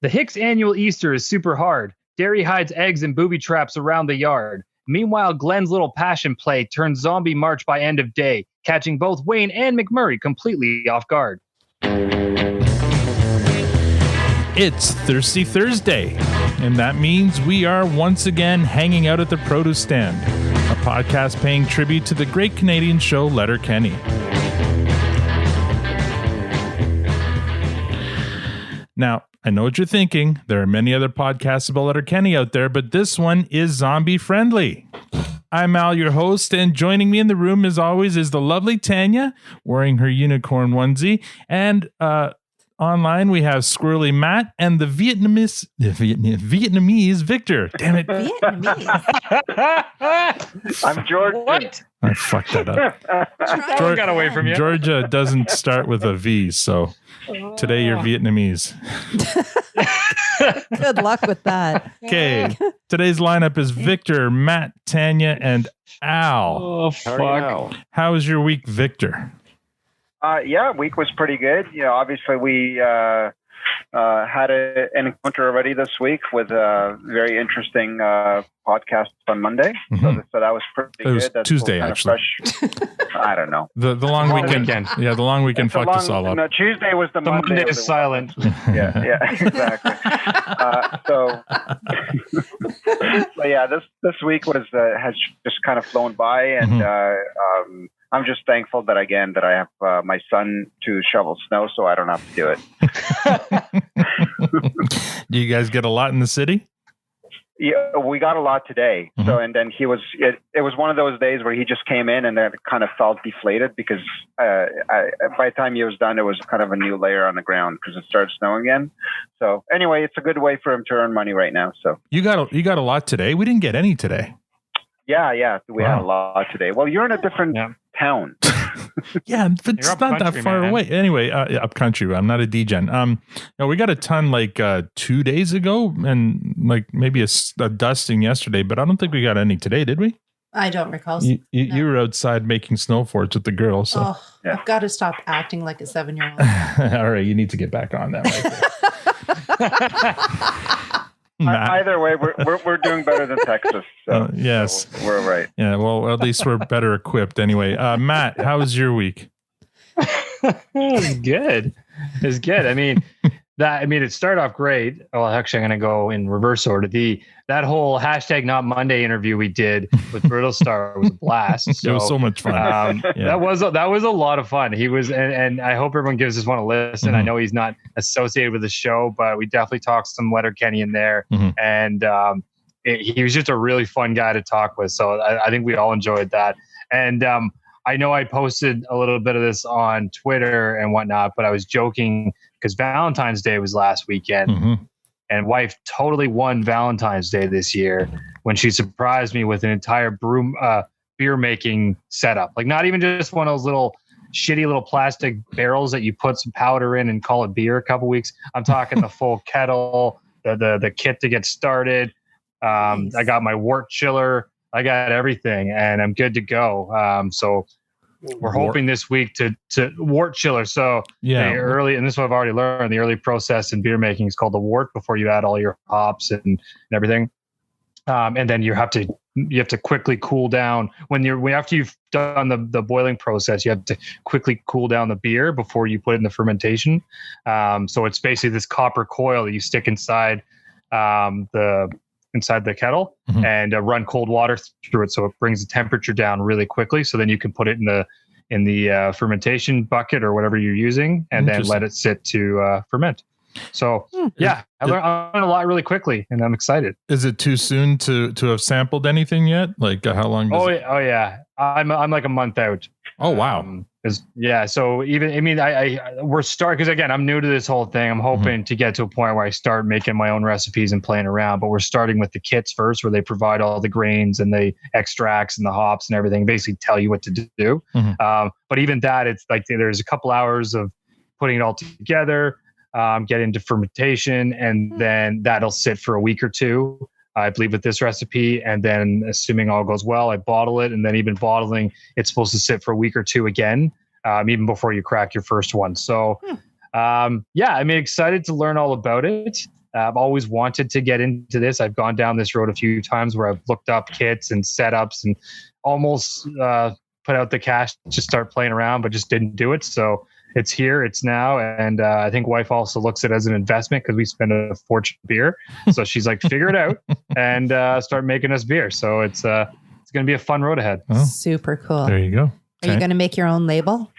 The Hick's annual Easter is super hard. Dary hides eggs and booby traps around the yard. Meanwhile, Glen's little passion play turns zombie march by end of day, catching both Wayne and McMurray completely off guard. It's Thirsty Thursday, and that means we are once again hanging out at the produce stand, a podcast paying tribute to the great Canadian show Letterkenny. Now, I know what you're thinking. There are many other podcasts about Letterkenny out there, but this one is zombie friendly. I'm Al, your host, and joining me in the room, as always, is the lovely Tanya, wearing her unicorn onesie, and online we have Squirrely Matt and the Vietnamese Victor. Damn it. Vietnamese. I'm George. What? I fucked that up. George got away from you. Georgia doesn't start with a V, so today you're Vietnamese. Good luck with that. Okay. Today's lineup is Victor, Matt, Tanya, and Al. Oh, fuck. How was your week, Victor? Yeah, week was pretty good. You know, obviously we had an encounter already this week with a very interesting podcast on Monday. Mm-hmm. So that was pretty good. It was That's Tuesday, actually. I don't know. The long weekend. Yeah, the long weekend fucked us all up. No, Tuesday was the Monday. Monday is silent. Yeah, exactly. So yeah, this week has just kind of flown by, and I'm just thankful that I have my son to shovel snow, so I don't have to do it. Do you guys get a lot in the city? Yeah, we got a lot today. Mm-hmm. So, and then it was one of those days where he just came in and then it kind of felt deflated because by the time he was done, it was kind of a new layer on the ground because it started snowing again. So anyway, it's a good way for him to earn money right now. So you got a lot today. We didn't get any today. Yeah, we had a lot today. Well, you're in a different town. Yeah, but it's not that far away. Anyway, up country. I'm not a degen. We got a ton like 2 days ago, and like maybe a dusting yesterday, but I don't think we got any today, did we? I don't recall. You were outside making snow forts with the girls. So. Oh, yeah. I've got to stop acting like a 7-year-old. All right, you need to get back on that. Either way, we're doing better than Texas. So, yes, so we're right. Yeah, well, at least we're better equipped anyway. Matt, how was your week? It was good. I mean, it started off great. Well, actually, I'm going to go in reverse order. That whole hashtag Not Monday interview we did with Brittle Star was a blast. So, it was so much fun. That was a lot of fun. He was, and I hope everyone gives this one a listen. I know he's not associated with the show, but we definitely talked some Letterkenny in there, and he was just a really fun guy to talk with. So I think we all enjoyed that. And I know I posted a little bit of this on Twitter and whatnot, but I was joking because Valentine's Day was last weekend. And wife totally won Valentine's Day this year when she surprised me with an entire beer making setup. Like not even just one of those little shitty little plastic barrels that you put some powder in and call it beer a couple weeks. I'm talking the full kettle, the kit to get started. Nice. I got my wort chiller. I got everything, and I'm good to go. So we're hoping this week to wort chiller. So the early, and this is what I've already learned, the early process in beer making is called the wort before you add all your hops and everything. And then you have to quickly cool down after you've done the boiling process, you have to quickly cool down the beer before you put it in the fermentation. So it's basically this copper coil that you stick inside the kettle and run cold water through it, so it brings the temperature down really quickly. So then you can put it in the fermentation bucket or whatever you're using, and then let it sit to ferment. So I learned a lot really quickly, and I'm excited. Is it too soon to have sampled anything yet? Like how long? Yeah. I'm like a month out. Oh wow. So even we're starting, because again, I'm new to this whole thing. I'm hoping to get to a point where I start making my own recipes and playing around, but we're starting with the kits first, where they provide all the grains and the extracts and the hops and everything, basically tell you what to do. But even that, it's like there's a couple hours of putting it all together, get into fermentation, and then that'll sit for a week or two, I believe, with this recipe. And then assuming all goes well, I bottle it. And then even bottling, it's supposed to sit for a week or two again, even before you crack your first one. So, excited to learn all about it. I've always wanted to get into this. I've gone down this road a few times where I've looked up kits and setups and almost put out the cash to start playing around, but just didn't do it. So it's here, it's now. And I think wife also looks at it as an investment because we spend a fortune on beer. So she's like, figure it out and start making us beer. So it's going to be a fun road ahead. Oh, super cool. there you go. Are you going to make your own label?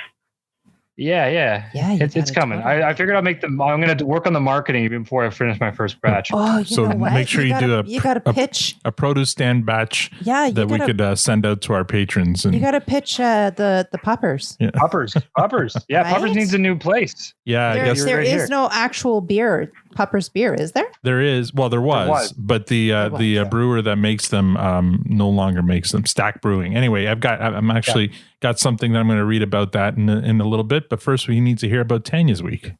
Yeah. It's coming. I figured I'll make them. I'm going to work on the marketing even before I finish my first batch. Oh, so know what? Make sure you got to pitch a produce stand batch. Yeah, that we could send out to our patrons. And you got to pitch the poppers. Yeah. Puppers. Yeah, right? Puppers needs a new place. Yeah, I guess there is no actual beer. Puppers beer, is there? There is. Well, there was. But the brewer that makes them no longer makes them. Stack Brewing. Anyway, I'm actually got something that I'm going to read about that in a little bit. But first, we need to hear about Tanya's week.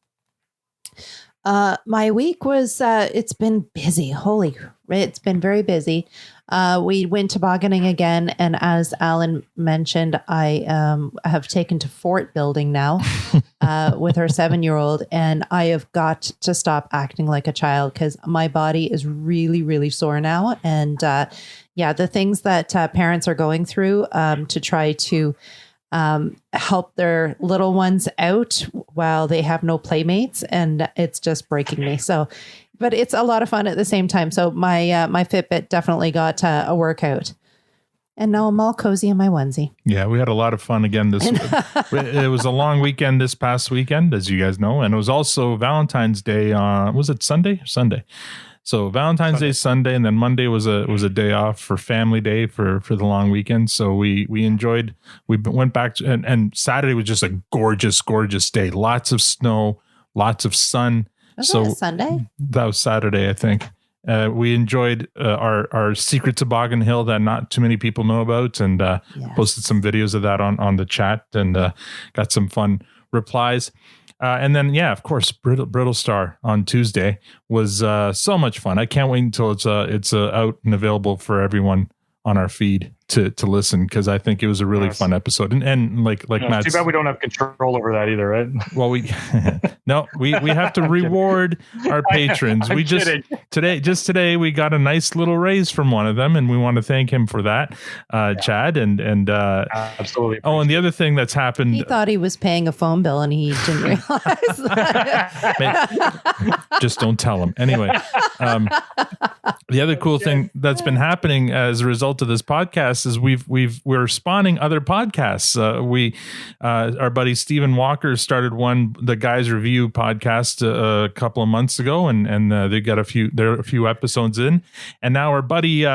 My week was it's been busy. It's been very busy. We went tobogganing again, and as Alan mentioned, I have taken to fort building now with our 7-year-old, and I have got to stop acting like a child because my body is really, really sore now. And the things that parents are going through to try to help their little ones out while they have no playmates, and it's just breaking me. So, but it's a lot of fun at the same time. So my my Fitbit definitely got a workout, and now I'm all cozy in my onesie. Yeah, we had a lot of fun again this. It was a long weekend this past weekend, as you guys know, and it was also Valentine's Day. Was it Sunday? Sunday. So Valentine's Day, Sunday, and then Monday was a day off for Family Day for the long weekend. So we enjoyed. We went back to, and Saturday was just a gorgeous day. Lots of snow, lots of sun. Was that Sunday? That was Saturday, I think. We enjoyed our secret toboggan hill that not too many people know about, and posted some videos of that on the chat, and got some fun replies. And then, of course, Brittle Star on Tuesday was so much fun. I can't wait until it's out and available for everyone on our feed to listen, because I think it was a really fun episode. And like Matt, too bad we don't have control over that either, right? Well, we have to reward our patrons. We today we got a nice little raise from one of them, and we want to thank him for that, Chad. And absolutely. Oh, and the other thing that's happened, he thought he was paying a phone bill, and he didn't realize that. Just don't tell him. Anyway, the other cool thing that's been happening as a result of this podcast is we're spawning other podcasts. Our buddy Stephen Walker started the Guys Review podcast a couple of months ago, and they got a few episodes in, and now our buddy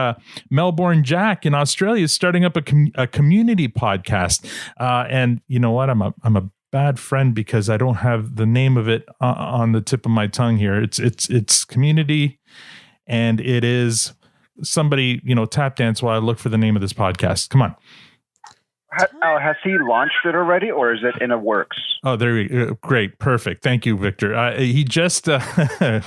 Melbourne Jack in Australia is starting up a community podcast. And you know what? I'm a bad friend because I don't have the name of it on the tip of my tongue here. It's community, and it is. Somebody, tap dance while I look for the name of this podcast. Come on. Has he launched it already, or is it in the works? Oh, there we go. Great. Perfect. Thank you, Victor. He just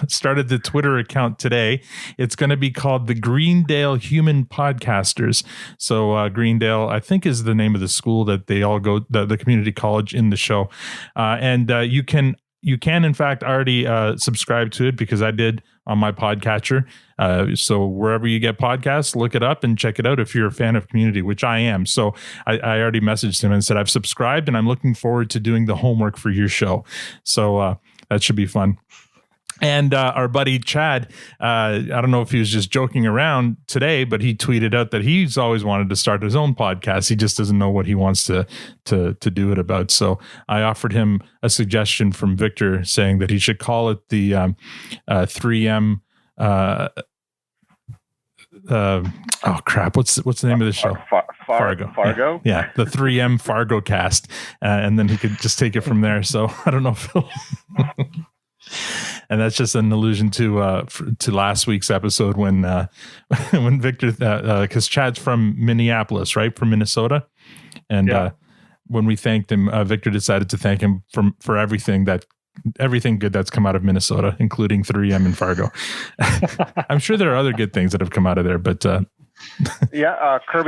started the Twitter account today. It's going to be called the Greendale Human Podcasters. So Greendale, I think, is the name of the school that they all go, the community college in the show. And you can, in fact, already subscribe to it, because I did on my podcatcher. So wherever you get podcasts, look it up and check it out if you're a fan of community, which I am. So I already messaged him and said, I've subscribed and I'm looking forward to doing the homework for your show. So that should be fun. And our buddy Chad, I don't know if he was just joking around today, but he tweeted out that he's always wanted to start his own podcast. He just doesn't know what he wants to do it about. So I offered him a suggestion from Victor, saying that he should call it the 3M. Oh crap! What's the name of the show? Fargo. Yeah, the 3M Fargo cast, and then he could just take it from there. So I don't know if he'll. And that's just an allusion to last week's episode when Victor, because Chad's from Minneapolis, right? From Minnesota. And when we thanked him, Victor decided to thank him for everything good that's come out of Minnesota, including 3M and Fargo. I'm sure there are other good things that have come out of there, but Kirby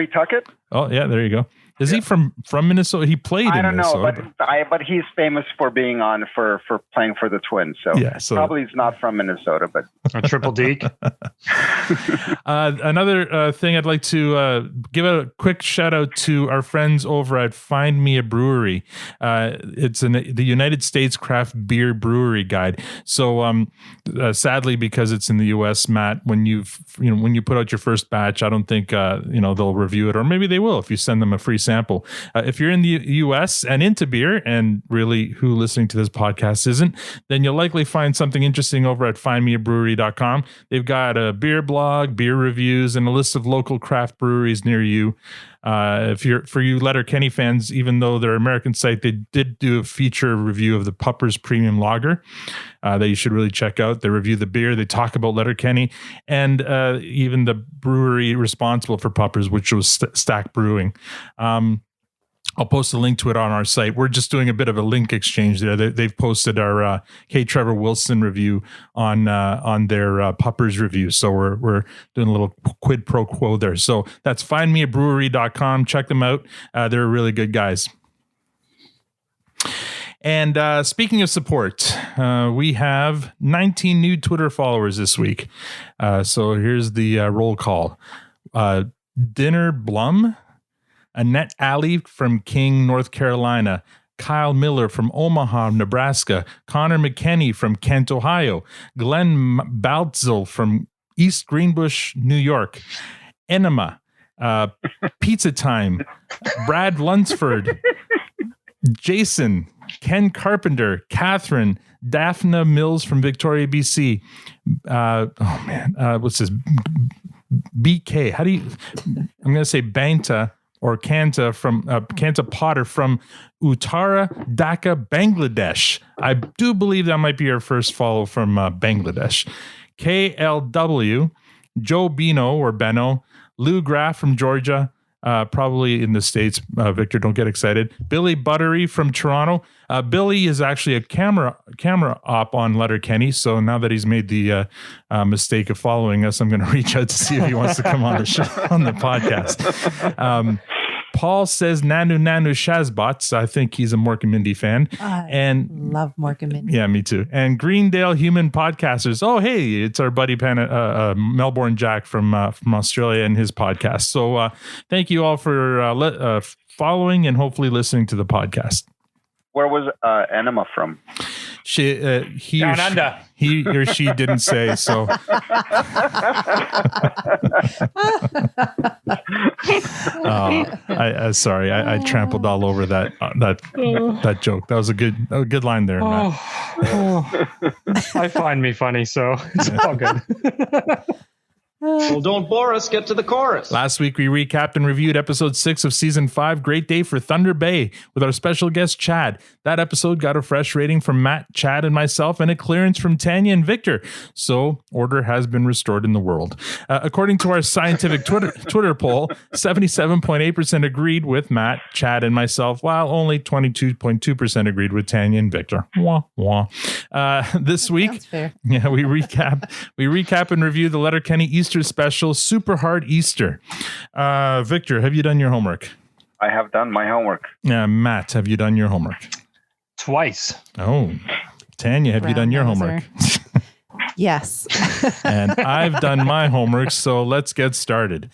Tuckett. Oh yeah, there you go. Is he from Minnesota? He played in Minnesota. I don't know, but he's famous for being on for playing for the Twins. So, probably he's not from Minnesota, but a triple deke. Another thing I'd like to give a quick shout out to our friends over at Find Me a Brewery. It's the United States Craft Beer Brewery Guide. So sadly, because it's in the U.S., Matt, when you put out your first batch, I don't think they'll review it, or maybe they will if you send them a free sample. If you're in the U.S. and into beer, and really who listening to this podcast isn't, then you'll likely find something interesting over at findmeabrewery.com. They've got a beer blog, beer reviews, and a list of local craft breweries near you. For you Letterkenny fans, even though they're an American site, they did do a feature review of the Puppers Premium Lager that you should really check out. They review the beer, they talk about Letterkenny, and even the brewery responsible for Puppers, which was Stack Brewing. I'll post a link to it on our site. We're just doing a bit of a link exchange there. They've posted our K. Trevor Wilson review on their Puppers review. So we're doing a little quid pro quo there. So that's findmeabrewery.com. Check them out. They're really good guys. And speaking of support, we have 19 new Twitter followers this week. So here's the roll call. Dinner Blum, Annette Alley from King, North Carolina, Kyle Miller from Omaha, Nebraska, Connor McKenney from Kent, Ohio, Glen Baltzel from East Greenbush, New York, Enema, Pizza Time, Brad Lunsford, Jason, Ken Carpenter, Catherine, Daphne Mills from Victoria, BC. What's this? BK. How do you? I'm going to say Banta or Kanta from Kanta Potter from Uttara, Dhaka, Bangladesh. I do believe that might be our first follow from Bangladesh. KLW, Joe Bino or Beno, Lou Graff from Georgia. Probably in the States. Victor, don't get excited. Billy Buttery from Toronto. Billy is actually a camera op on Letterkenny. So now that he's made the mistake of following us, I'm going to reach out to see if he wants to come on the show, on the podcast. Paul says Nanu Shazbots. I think he's a Mork and Mindy fan. And love Mork and Mindy. Yeah, me too. And Greendale Human Podcasters. Oh, hey, it's our buddy Melbourne Jack from Australia and his podcast. So thank you all for following and hopefully listening to the podcast. Where was Enema from? He or she didn't say, so. Sorry, I trampled all over that joke. That was a good line there, Matt. I find me funny, so it's all good. Well, don't bore us. Get to the chorus. Last week, we recapped and reviewed episode 6 of season 5, Great Day for Thunder Bay, with our special guest, Chad. That episode got a fresh rating from Matt, Chad, and myself, and a clearance from Tanya and Victor. So, order has been restored in the world. According to our scientific Twitter poll, 77.8% agreed with Matt, Chad, and myself, while only 22.2% agreed with Tanya and Victor. Wah, wah. This week, we recap and review the Letterkenny Easter Special, Super Hard Easter. Victor, have you done your homework? I have done my homework. Matt, have you done your homework? Twice. Oh, Tanya, have you done your homework? Yes. And I've done my homework, so let's get started.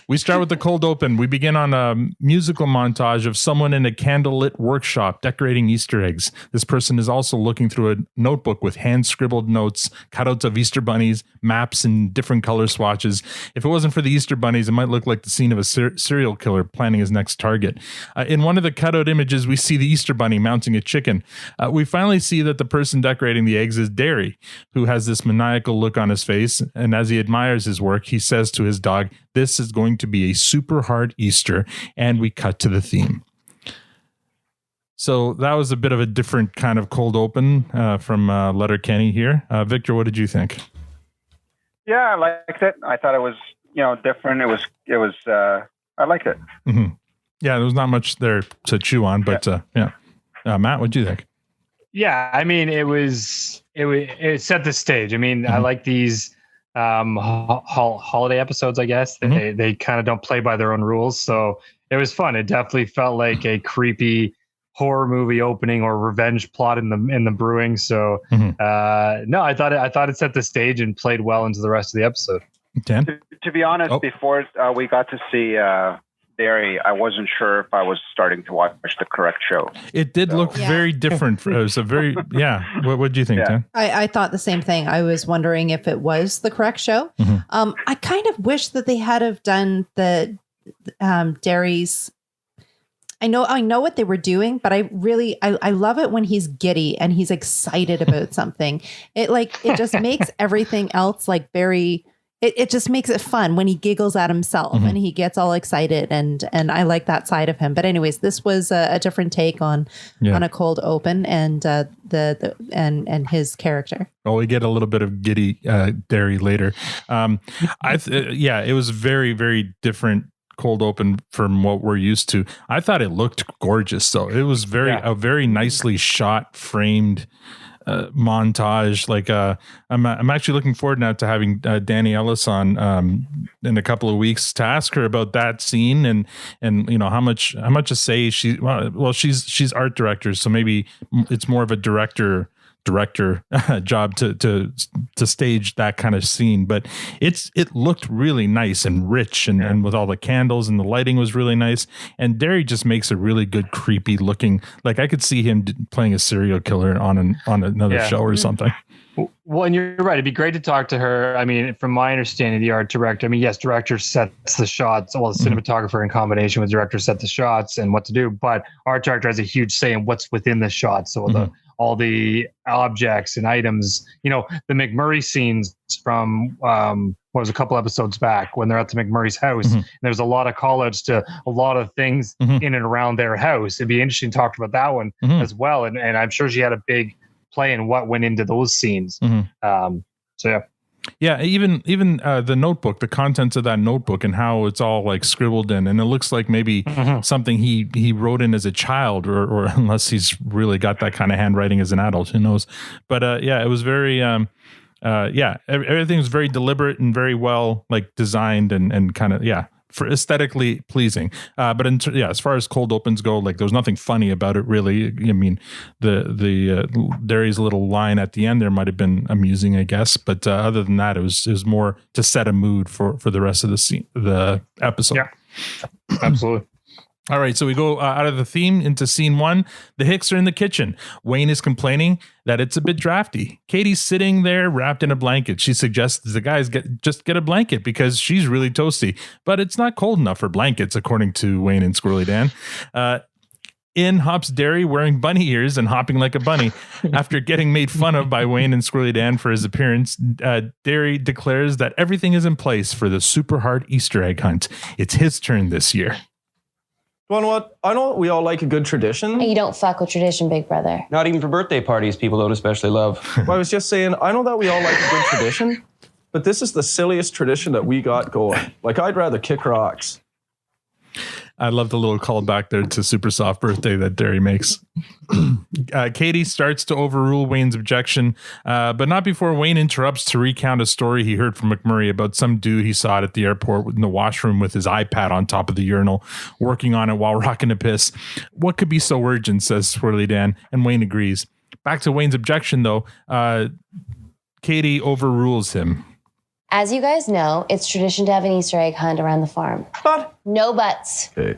We start with the cold open. We begin on a musical montage of someone in a candlelit workshop decorating Easter eggs. This person is also looking through a notebook with hand-scribbled notes, cutouts of Easter bunnies, maps, and different color swatches. If it wasn't for the Easter bunnies, it might look like the scene of a serial killer planning his next target. In one of the cutout images, we see the Easter bunny mounting a chicken. We finally see that the person decorating the eggs is Dary, who has this maniacal look on his face, and as he admires his work, he says to his dog, "This is going to be a super hard Easter," and we cut to the theme. So that was a bit of a different kind of cold open from Letterkenny here. Victor, what did you think? Yeah, I liked it. I thought it was, different. It was. I liked it. Mm-hmm. Yeah, there was not much there to chew on, but yeah. Matt, what did you think? Yeah, I mean, it set the stage. I mean, I like these holiday episodes, I guess. They kind of don't play by their own rules, so it was fun. It definitely felt like a creepy horror movie opening or revenge plot in the brewing. So no, I thought it set the stage and played well into the rest of the episode. Dan? To be honest, before we got to see Dary, I wasn't sure if I was starting to watch the correct show. It did look very different. It was a very What do you think, Dan? I thought the same thing. I was wondering if it was the correct show. I kind of wish that they had have done the Dary's. I know what they were doing, but I love it when he's giddy and he's excited about something. It just makes everything else like very. It just makes it fun when he giggles at himself and he gets all excited, and I like that side of him. But anyways, this was a different take on a cold open and and his character. Well, we get a little bit of giddy Dary later. It was very, very different cold open from what we're used to. I thought it looked gorgeous, though. It was a very nicely shot, framed montage. I'm actually looking forward now to having Danny Ellis on in a couple of weeks to ask her about that scene and how much to say she's art director, so maybe it's more of a director job to stage that kind of scene. But it looked really nice and rich and with all the candles, and the lighting was really nice. And Dary just makes a really good creepy looking, like I could see him playing a serial killer on another show or something. Well, and you're right. It'd be great to talk to her. I mean, from my understanding, the art director, yes, director sets the shots. Well, the cinematographer in combination with director set the shots and what to do. But art director has a huge say in what's within the shot. So all the objects and items, the McMurray scenes from what was a couple episodes back when they're at the McMurray's house. And there's a lot of call outs to a lot of things in and around their house. It'd be interesting to talk about that one as well. And I'm sure she had a big play in what went into those scenes. Yeah, even the notebook, the contents of that notebook and how it's all like scribbled in, and it looks like maybe something he wrote in as a child, or unless he's really got that kind of handwriting as an adult, who knows? But it was very everything was very deliberate and very well like designed and kind of for aesthetically pleasing. But as far as cold opens go, like there was nothing funny about it really. I mean, the Dary's little line at the end there might have been amusing, I guess. But other than that, it was more to set a mood for the rest of the episode. Yeah, absolutely. All right, so we go out of the theme into scene one. The Hicks are in the kitchen. Wayne is complaining that it's a bit drafty. Katie's sitting there wrapped in a blanket. She suggests the guys get a blanket because she's really toasty. But it's not cold enough for blankets, according to Wayne and Squirrely Dan. In hops Dary wearing bunny ears and hopping like a bunny. After getting made fun of by Wayne and Squirrely Dan for his appearance, Dary declares that everything is in place for the super hard Easter egg hunt. It's his turn this year. You know what? I know we all like a good tradition. You don't fuck with tradition, big brother. Not even for birthday parties, people don't especially love. Well, I was just saying, I know that we all like a good tradition, but this is the silliest tradition that we got going. Like, I'd rather kick rocks. I love the little callback there to Super Soft Birthday that Dary makes. Katie starts to overrule Wayne's objection, but not before Wayne interrupts to recount a story he heard from McMurray about some dude he saw at the airport in the washroom with his iPad on top of the urinal, working on it while rocking a piss. What could be so urgent, says Swirly Dan, and Wayne agrees. Back to Wayne's objection, though, Katie overrules him. As you guys know, it's tradition to have an Easter egg hunt around the farm. But. No buts. Okay.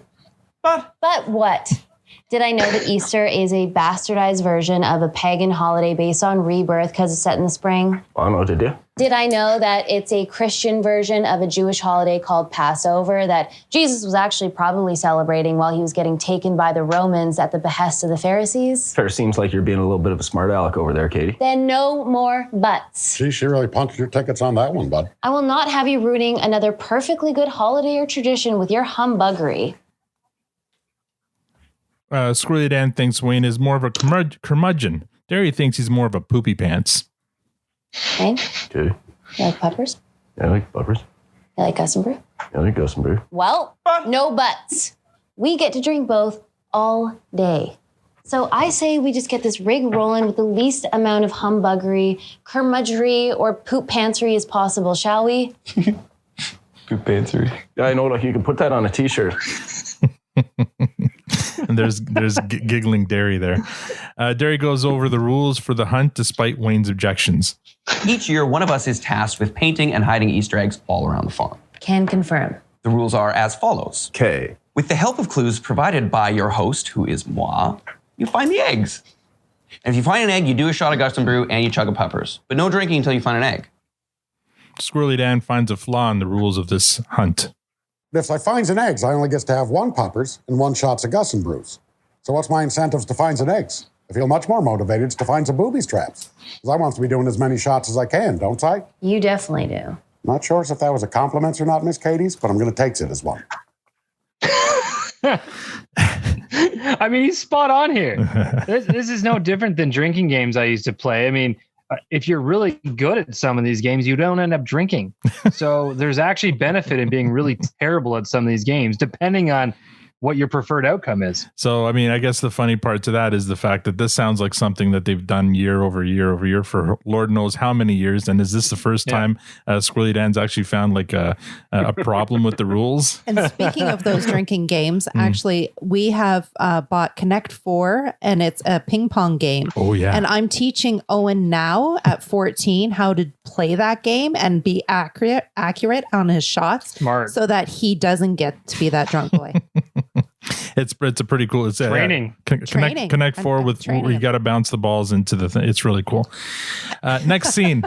But what? Did I know that Easter is a bastardized version of a pagan holiday based on rebirth because it's set in the spring? I don't know, did you? Did I know that it's a Christian version of a Jewish holiday called Passover that Jesus was actually probably celebrating while he was getting taken by the Romans at the behest of the Pharisees? Fair seems like you're being a little bit of a smart aleck over there, Katie. Then no more buts. Gee, she really punched your tickets on that one, bud. I will not have you ruining another perfectly good holiday or tradition with your humbuggery. Squirrely Dan thinks Wayne is more of a curmudgeon. Dary thinks he's more of a poopy pants. Wayne? Okay. You like peppers? Yeah, I like peppers. You like Gus and Brew? Yeah, I like Gus and Brew. Well, no buts. We get to drink both all day. So I say we just get this rig rolling with the least amount of humbuggery, curmudgery, or poop pantsery as possible, shall we? Poop pantsery. Yeah, I know. Like, you can put that on a t-shirt. And there's giggling Dary there. Dary goes over the rules for the hunt despite Wayne's objections. Each year, one of us is tasked with painting and hiding Easter eggs all around the farm. Can confirm. The rules are as follows. Okay. With the help of clues provided by your host, who is moi, you find the eggs. And if you find an egg, you do a shot of Gustin Brew and you chug a puppers. But no drinking until you find an egg. Squirrely Dan finds a flaw in the rules of this hunt. If I finds an eggs, I only gets to have 1 poppers and 1 shots of Gus and Brews. So what's my incentives to find an eggs? I feel much more motivated to find some boobies traps. Because I want to be doing as many shots as I can, don't I? You definitely do. Not sure if that was a compliment or not, Miss Katie's, but I'm going to take it as one. I mean, he's spot on here. This is no different than drinking games I used to play. I mean, if you're really good at some of these games, you don't end up drinking. So there's actually benefit in being really terrible at some of these games, depending on what your preferred outcome is. So, I mean, I guess the funny part to that is the fact that this sounds like something that they've done year over year over year for Lord knows how many years. And is this the first time Squirrely Dan's actually found like a problem with the rules? And speaking of those drinking games, actually, we have bought Connect 4, and it's a ping pong game. Oh, yeah. And I'm teaching Owen now at 14 how to play that game and be accurate on his shots. Smart. So that he doesn't get to be that drunk boy. It's a pretty cool. It's training. Connect 4 with where you got to bounce the balls into the thing. It's really cool. Next scene.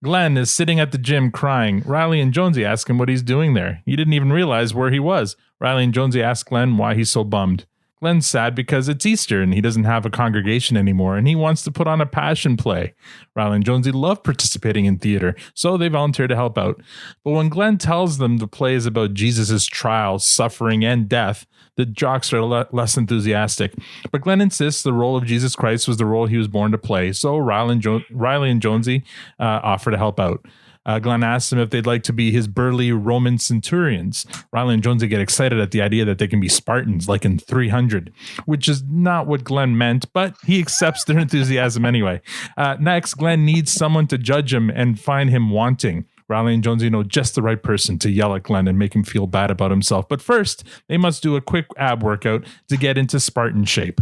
Glen is sitting at the gym crying. Riley and Jonesy ask him what he's doing there. He didn't even realize where he was. Riley and Jonesy ask Glen why he's so bummed. Glen's sad because it's Easter and he doesn't have a congregation anymore and he wants to put on a passion play. Riley and Jonesy love participating in theater, so they volunteer to help out. But when Glen tells them the play is about Jesus' trials, suffering, and death, the jocks are less enthusiastic. But Glen insists the role of Jesus Christ was the role he was born to play, so Riley and Jonesy offer to help out. Glen asks them if they'd like to be his burly Roman centurions. Riley and Jonesy get excited at the idea that they can be Spartans, like in 300, which is not what Glen meant, but he accepts their enthusiasm anyway. Next, Glen needs someone to judge him and find him wanting. Riley and Jonesy know just the right person to yell at Glen and make him feel bad about himself. But first, they must do a quick ab workout to get into Spartan shape.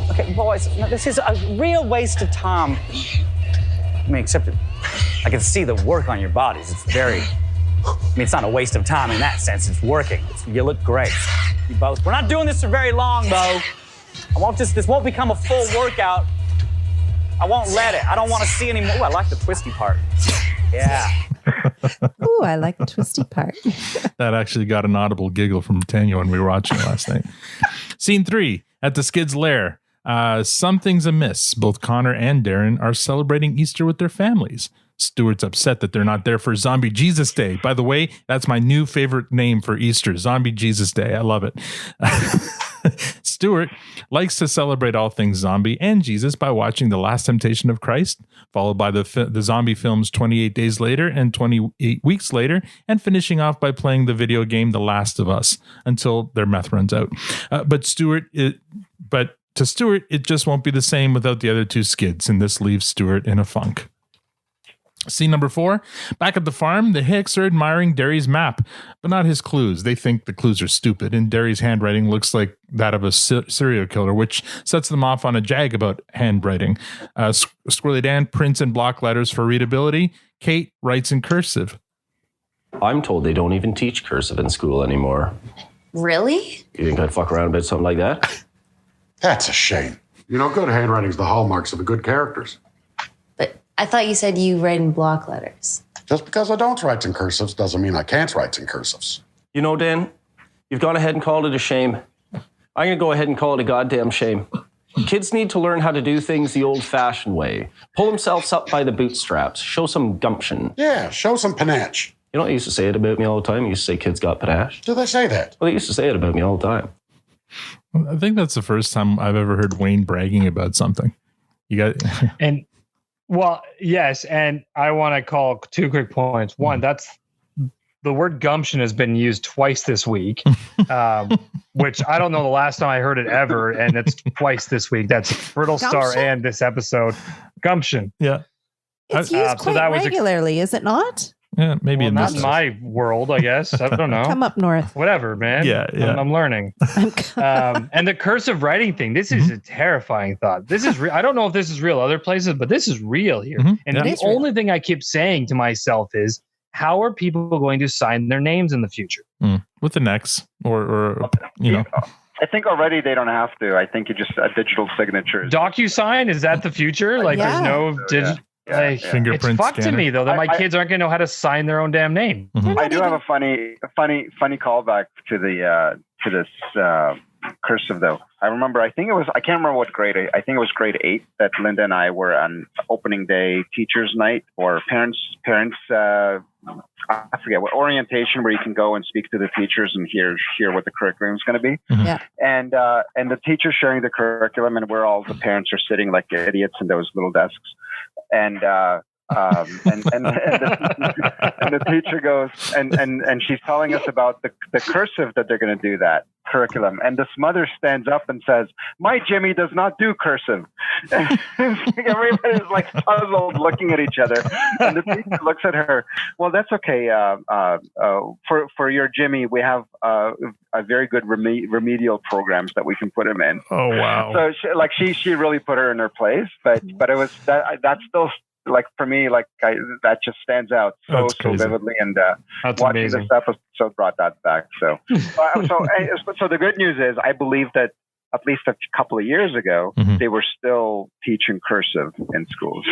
Okay, boys, this is a real waste of time. I mean, except I can see the work on your bodies. It's very, it's not a waste of time in that sense. It's working. You look great. You both. We're not doing this for very long, though. This won't become a full workout. I won't let it. I don't want to see any more. Ooh, I like the twisty part. Yeah. Ooh, I like the twisty part. That actually got an audible giggle from Tanya when we were watching it last night. Scene 3, at the Skids' lair. Something's amiss. Both Connor and Darren are celebrating Easter with their families. Stuart's upset that they're not there for Zombie Jesus Day. By the way, that's my new favorite name for Easter, Zombie Jesus Day. I love it. Stuart likes to celebrate all things zombie and Jesus by watching The Last Temptation of Christ, followed by the zombie films 28 Days Later and 28 Weeks Later, and finishing off by playing the video game The Last of Us until their meth runs out. But to Stuart, it just won't be the same without the other two Skids, and this leaves Stuart in a funk. Scene number 4, back at the farm, the Hicks are admiring Dary's map, but not his clues. They think the clues are stupid, and Dary's handwriting looks like that of a serial killer, which sets them off on a jag about handwriting. Squirrely Dan prints in block letters for readability. Kate writes in cursive. I'm told they don't even teach cursive in school anymore. Really? You think I'd fuck around about something like that? That's a shame. You know, good handwriting's the hallmarks of the good characters. But I thought you said you write in block letters. Just because I don't write in cursives doesn't mean I can't write in cursives. You know, Dan, you've gone ahead and called it a shame. I'm going to go ahead and call it a goddamn shame. Kids need to learn how to do things the old-fashioned way. Pull themselves up by the bootstraps. Show some gumption. Yeah, show some panache. You know, they used to say it about me all the time. They used to say kids got panache. Do they say that? Well, they used to say it about me all the time. I think that's the first time I've ever heard Wayne bragging about something. You got and well, yes, and I want to call 2 quick points. One, that's the word gumption has been used twice this week, which I don't know the last time I heard it ever, and it's twice this week. That's Brittle Star and this episode. Gumption. Yeah. It's used quite regularly, is it not? Yeah, maybe in not my world, I guess. I don't know. Come up north. Whatever, man. Yeah. I'm learning. And the cursive writing thing, this is a terrifying thought. This is I don't know if this is real other places, but this is real here. And the only thing I keep saying to myself is, how are people going to sign their names in the future? With an X or you know. I think already they don't have to. I think you just a digital signature. DocuSign, is that the future? Like there's no digital. Fingerprint it's fucked scanner. to me though that my kids aren't going to know how to sign their own damn name. I do have a funny callback to this cursive though. I remember, I can't remember what grade. I think it was grade 8 that Linda and I were on opening day teachers night or parents. I forget what orientation, where you can go and speak to the teachers and hear what the curriculum is going to be. Yeah. And the teacher sharing the curriculum, and where all the parents are sitting like idiots in those little desks. And the teacher goes and she's telling us about the cursive that they're going to do that curriculum, and this mother stands up and says, "My Jimmy does not do cursive." And everybody's like puzzled, looking at each other, and the teacher looks at her. Well, that's okay. For your Jimmy, we have a very good remedial programs that we can put him in. Oh wow! So she really put her in her place, but it was that's still. Like for me, that just stands out so vividly, and watching amazing. This episode brought that back. So the good news is, I believe that at least a couple of years ago, they were still teaching cursive in schools.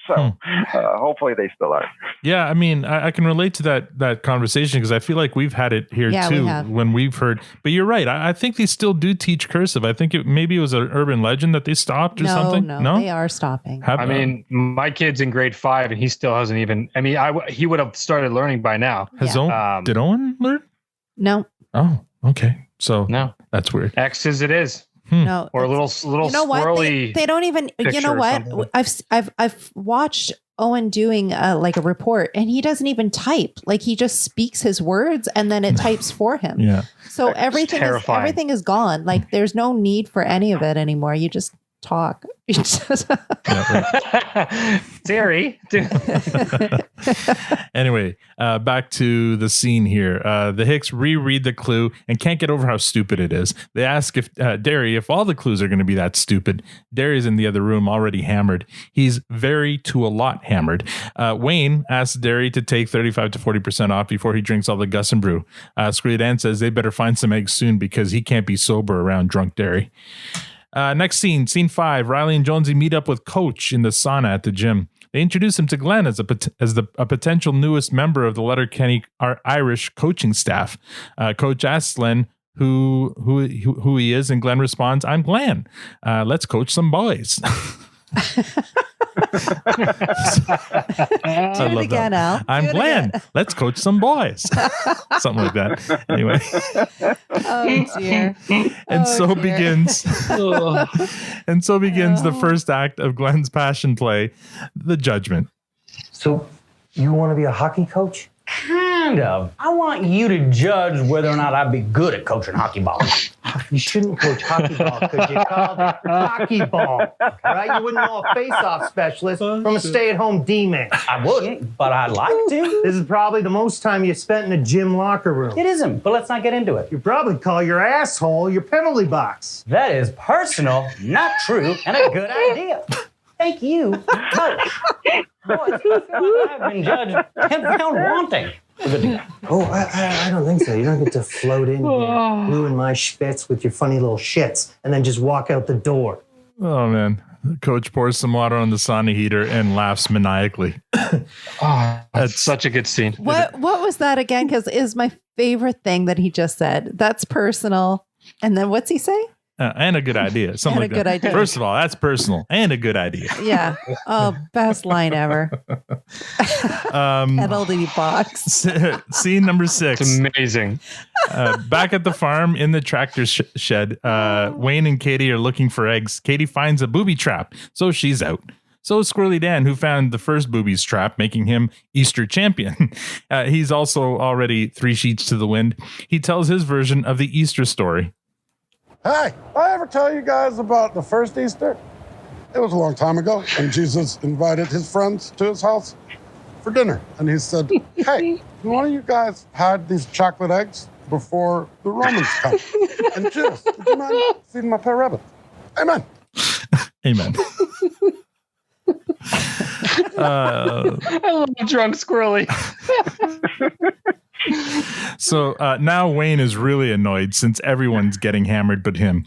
So hopefully they still are. Yeah, I mean, I can relate to that conversation because I feel like we've had it here too when we've heard. But you're right. I think they still do teach cursive. I think maybe it was an urban legend that they stopped or something. No, they are stopping. I mean, my kid's in grade 5 and he still hasn't even. I mean, he would have started learning by now. Did Owen learn? No. Oh, okay. So no, that's weird. X's it is. No, or a little swirly. They don't even. You know what? I've watched Owen doing like a report, and he doesn't even type. Like he just speaks his words, and then it types for him. Yeah. So everything is gone. Like there's no need for any of it anymore. You just talk. Dary. Anyway, back to the scene here. The Hicks reread the clue and can't get over how stupid it is. They ask if Dary, if all the clues are going to be that stupid. Dary's in the other room already hammered. He's very to a lot hammered. Wayne asks Dary to take 35 to 40% off before he drinks all the Gus and Brew. Screwy Dan says they better find some eggs soon because he can't be sober around drunk Dary. Next scene 5. Riley and Jonesy meet up with Coach in the sauna at the gym. They introduce him to Glen as a potential newest member of the Letterkenny Irish coaching staff. Coach asks Glen who he is, and Glen responds, "I'm Glen. Let's coach some boys." I love that. Al. I'm Glen. Let's coach some boys. Something like that. Anyway. Oh dear. And so begins the first act of Glen's passion play, The Judgment. So you want to be a hockey coach? Kind of. I want you to judge whether or not I'd be good at coaching hockey ball. You shouldn't coach hockey ball because you called it hockey ball, right? You wouldn't know a face-off specialist from a stay-at-home D-man. I wouldn't, but I'd like to. This is probably the most time you spent in a gym locker room. It isn't, but let's not get into it. You probably call your asshole your penalty box. That is personal, not true, and a good idea. Thank you, Coach. Boys, I feel like I've been judged and found wanting. Oh, I don't think so. You don't get to float in here, ruin my schvitz with your funny little shits, and then just walk out the door. Oh, man. Coach pours some water on the sauna heater and laughs maniacally. That's such a good scene. What was that again? Because it is my favorite thing that he just said. That's personal. And then what's he say? And a good idea. Something like that. Good idea. First of all, that's personal and a good idea. Yeah. Oh, best line ever. Penalty box. Scene number 6. It's amazing. Back at the farm in the tractor shed, Wayne and Katie are looking for eggs. Katie finds a booby trap, so she's out. So is Squirrely Dan, who found the first boobies trap, making him Easter champion. He's also already 3 sheets to the wind. He tells his version of the Easter story. Hey, I ever tell you guys about the first Easter? It was a long time ago, and Jesus invited his friends to his house for dinner. And he said, hey, one of you guys hide these chocolate eggs before the Romans come. And Judas, would you mind feeding my pet rabbit? Amen. Amen. I love drunk Squirrely. So now Wayne is really annoyed since everyone's getting hammered but him.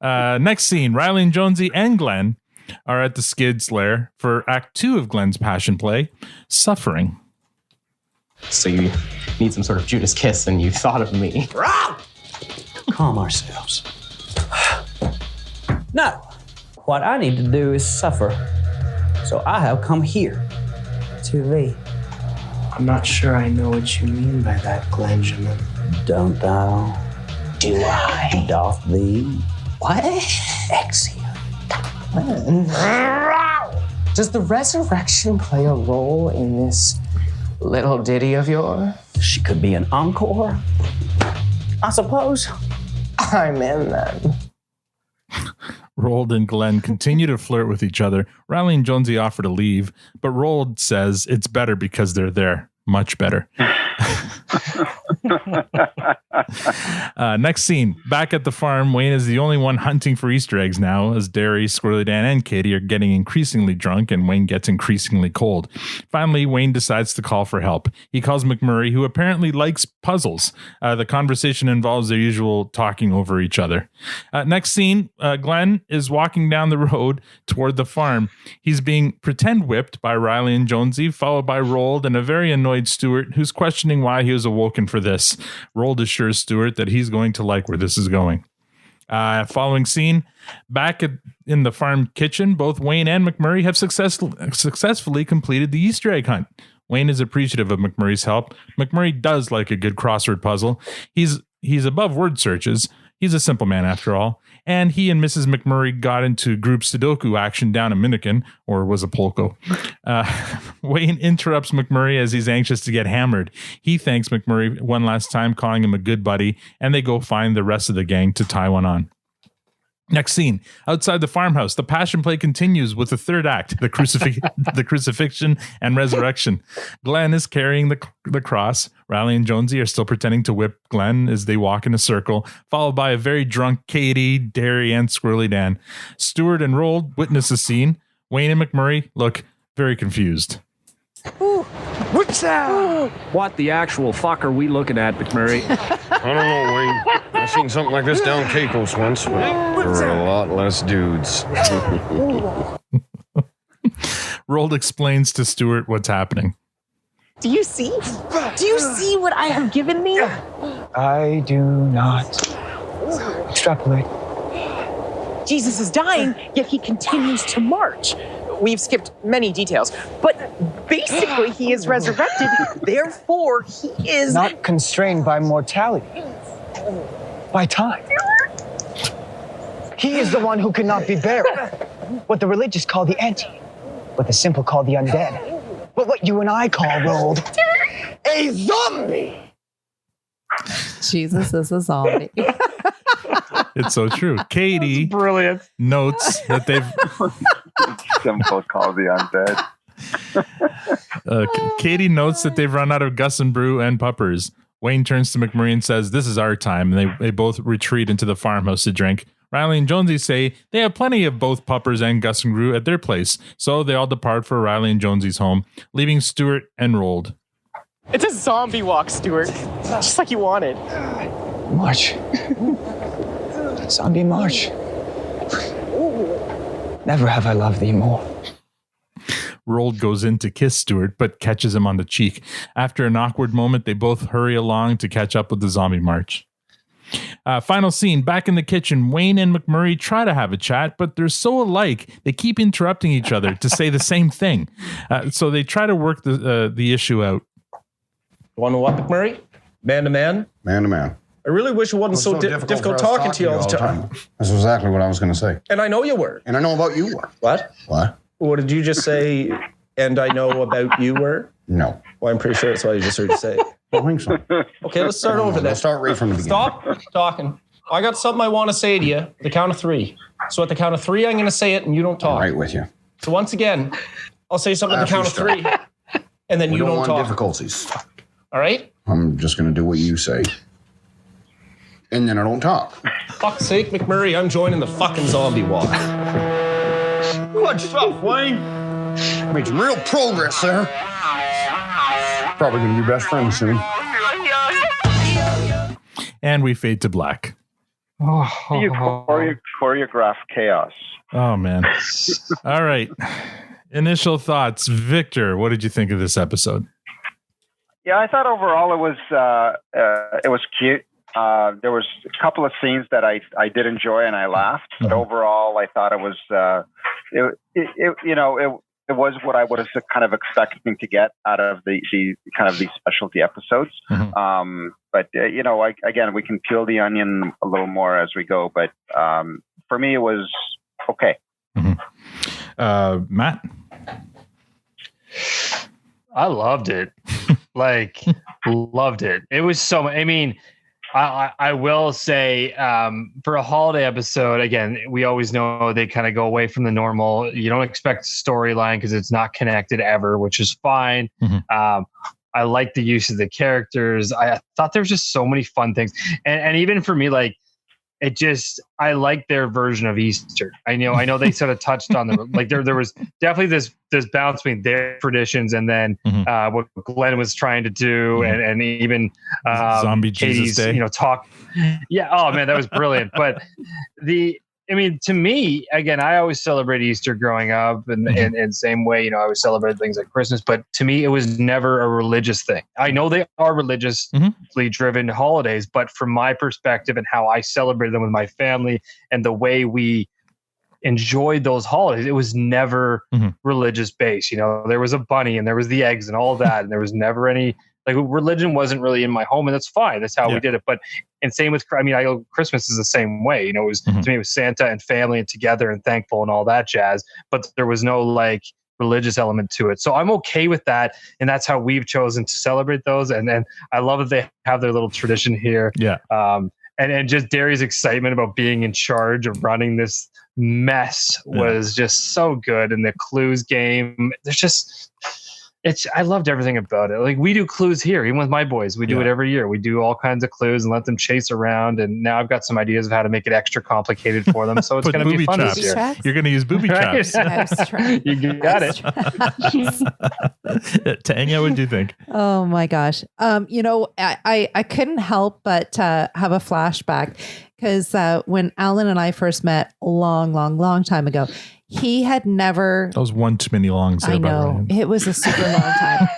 Next scene, Riley and Jonesy and Glen are at the Skid's lair for Act 2 of Glen's passion play, Suffering. So you need some sort of Judas kiss and you thought of me. Calm ourselves. No, what I need to do is suffer. So I have come here to thee. I'm not sure I know what you mean by that, Glenjamin. Don't thou? Do I? Doth thee? What? Exeunt. Does the resurrection play a role in this little ditty of yours? She could be an encore, I suppose. I'm in then. Roald and Glen continue to flirt with each other. Riley and Jonesy offer to leave, but Roald says it's better because they're there. Much better. Next scene, back at the farm, Wayne is the only one hunting for Easter eggs now, as Dary, Squirrely Dan, and Katie are getting increasingly drunk and Wayne gets increasingly cold. Finally, Wayne decides to call for help. He calls McMurray, who apparently likes puzzles. The conversation involves their usual talking over each other. Next scene, Glen is walking down the road toward the farm. He's being pretend whipped by Riley and Jonesy, followed by Roald and a very annoyed Stuart, who's questioning why he was awoken for this. Roald assures Stuart that he's going to like where this is going. Following scene, back in the farm kitchen, both Wayne and McMurray have successfully completed the Easter egg hunt. Wayne is appreciative of McMurray's help. McMurray does like a good crossword puzzle. He's above word searches. He's a simple man after all. And he and Mrs. McMurray got into group Sudoku action down in Minnikin, or was a Polko. Wayne interrupts McMurray as he's anxious to get hammered. He thanks McMurray one last time, calling him a good buddy, and they go find the rest of the gang to tie one on. Next scene, outside the farmhouse, the passion play continues with the third act, the crucifixion and resurrection. Glen is carrying the cross. Riley and Jonesy are still pretending to whip Glen as they walk in a circle, followed by a very drunk Katie, Dary, and Squirrely Dan. Stuart and Roald witness the scene. Wayne and McMurray look very confused. Ooh, what's that? What the actual fuck are we looking at, McMurray? I don't know, Wayne. I seen something like this down Caicos once, but there were a lot less dudes. Roald explains to Stuart what's happening. Do you see? Do you see what I have given thee? I do not. Extrapolate. Jesus is dying, yet he continues to march. We've skipped many details, but basically he is resurrected, therefore he is... Not constrained by mortality, by time. He is the one who cannot be buried. What the religious call the anti, what the simple call the undead. But what you and I call, Roald, a zombie! Jesus is a zombie. It's so true. Katie brilliant. Notes that they've... Simple call the undead. Katie notes that they've run out of Gus and Brew and puppers. Wayne turns to McMurray and says, "This is our time." And they both retreat into the farmhouse to drink. Riley and Jonesy say they have plenty of both puppers and Gus and Brew at their place. So they all depart for Riley and Jonesy's home, leaving Stuart and Roald. It's a zombie walk, Stuart. Just like you wanted. March. Zombie march. Never have I loved thee more. Roald goes in to kiss Stuart, but catches him on the cheek. After an awkward moment, they both hurry along to catch up with the zombie march. Final scene, back in the kitchen, Wayne and McMurray try to have a chat, but they're so alike, they keep interrupting each other to say the same thing. So they try to work the issue out. Want to what, McMurray? Man to man? Man to man. I really wish it wasn't so difficult talking to you all the time. That's exactly what I was going to say. And I know you were. And I know about you were. What? What? What did you just say? And I know about you were? No. Well, I'm pretty sure that's what I just heard you say. I don't think so. Okay, let's start over then. Let's start right from the beginning. Stop talking. I got something I want to say to you. The count of 3. So at the count of 3, I'm going to say it, and you don't talk. I'm right with you. So once again, I'll say something at the count of 3, and then you don't talk. Difficulties. All right? I'm just going to do what you say. And then I don't talk. Fuck's sake, McMurray, I'm joining the fucking zombie walk. Good stuff, Wayne. Made some real progress there. Probably going to be best friends soon. And we fade to black. You choreograph chaos. Oh, man. All right. Initial thoughts. Victor, what did you think of this episode? Yeah, I thought overall it was cute. There was a couple of scenes that I did enjoy and I laughed. But overall, I thought it was it was what I was kind of expecting to get out of the kind of these specialty episodes. But again, we can peel the onion a little more as we go. But for me, it was okay. Matt, I loved it. Loved it. It was so. I mean, I will say for a holiday episode, again, we always know they kind of go away from the normal. You don't expect storyline because it's not connected ever, which is fine. I like the use of the characters. I thought there was just so many fun things. And even for me, I like their version of Easter. I know they sort of touched on there was definitely this balance between their traditions and then what Glen was trying to do and even Zombie Jesus Day. Talk. Yeah. Oh man, that was brilliant. But to me, again, I always celebrate Easter growing up and same way, I always celebrate things like Christmas, but to me, it was never a religious thing. I know they are religiously driven holidays, but from my perspective and how I celebrated them with my family and the way we enjoyed those holidays, it was never religious based. There was a bunny and there was the eggs and all that. And there was never any, religion wasn't really in my home, and that's fine. That's how we did it. And same with, Christmas is the same way. It was to me, it was Santa and family and together and thankful and all that jazz. But there was no religious element to it. So I'm okay with that, and that's how we've chosen to celebrate those. And I love that they have their little tradition here. Yeah. And just Dary's excitement about being in charge of running this mess was just so good. And the clues game, I loved everything about it. We do clues here, even with my boys. We do it every year. We do all kinds of clues and let them chase around. And now I've got some ideas of how to make it extra complicated for them. So it's going to be fun this year. You're going to use booby traps. You got it. Tanya, what do you think? Oh my gosh. I couldn't help but have a flashback because when Alan and I first met a long time ago, he had never. That was one too many longs. I know. It was a super long time.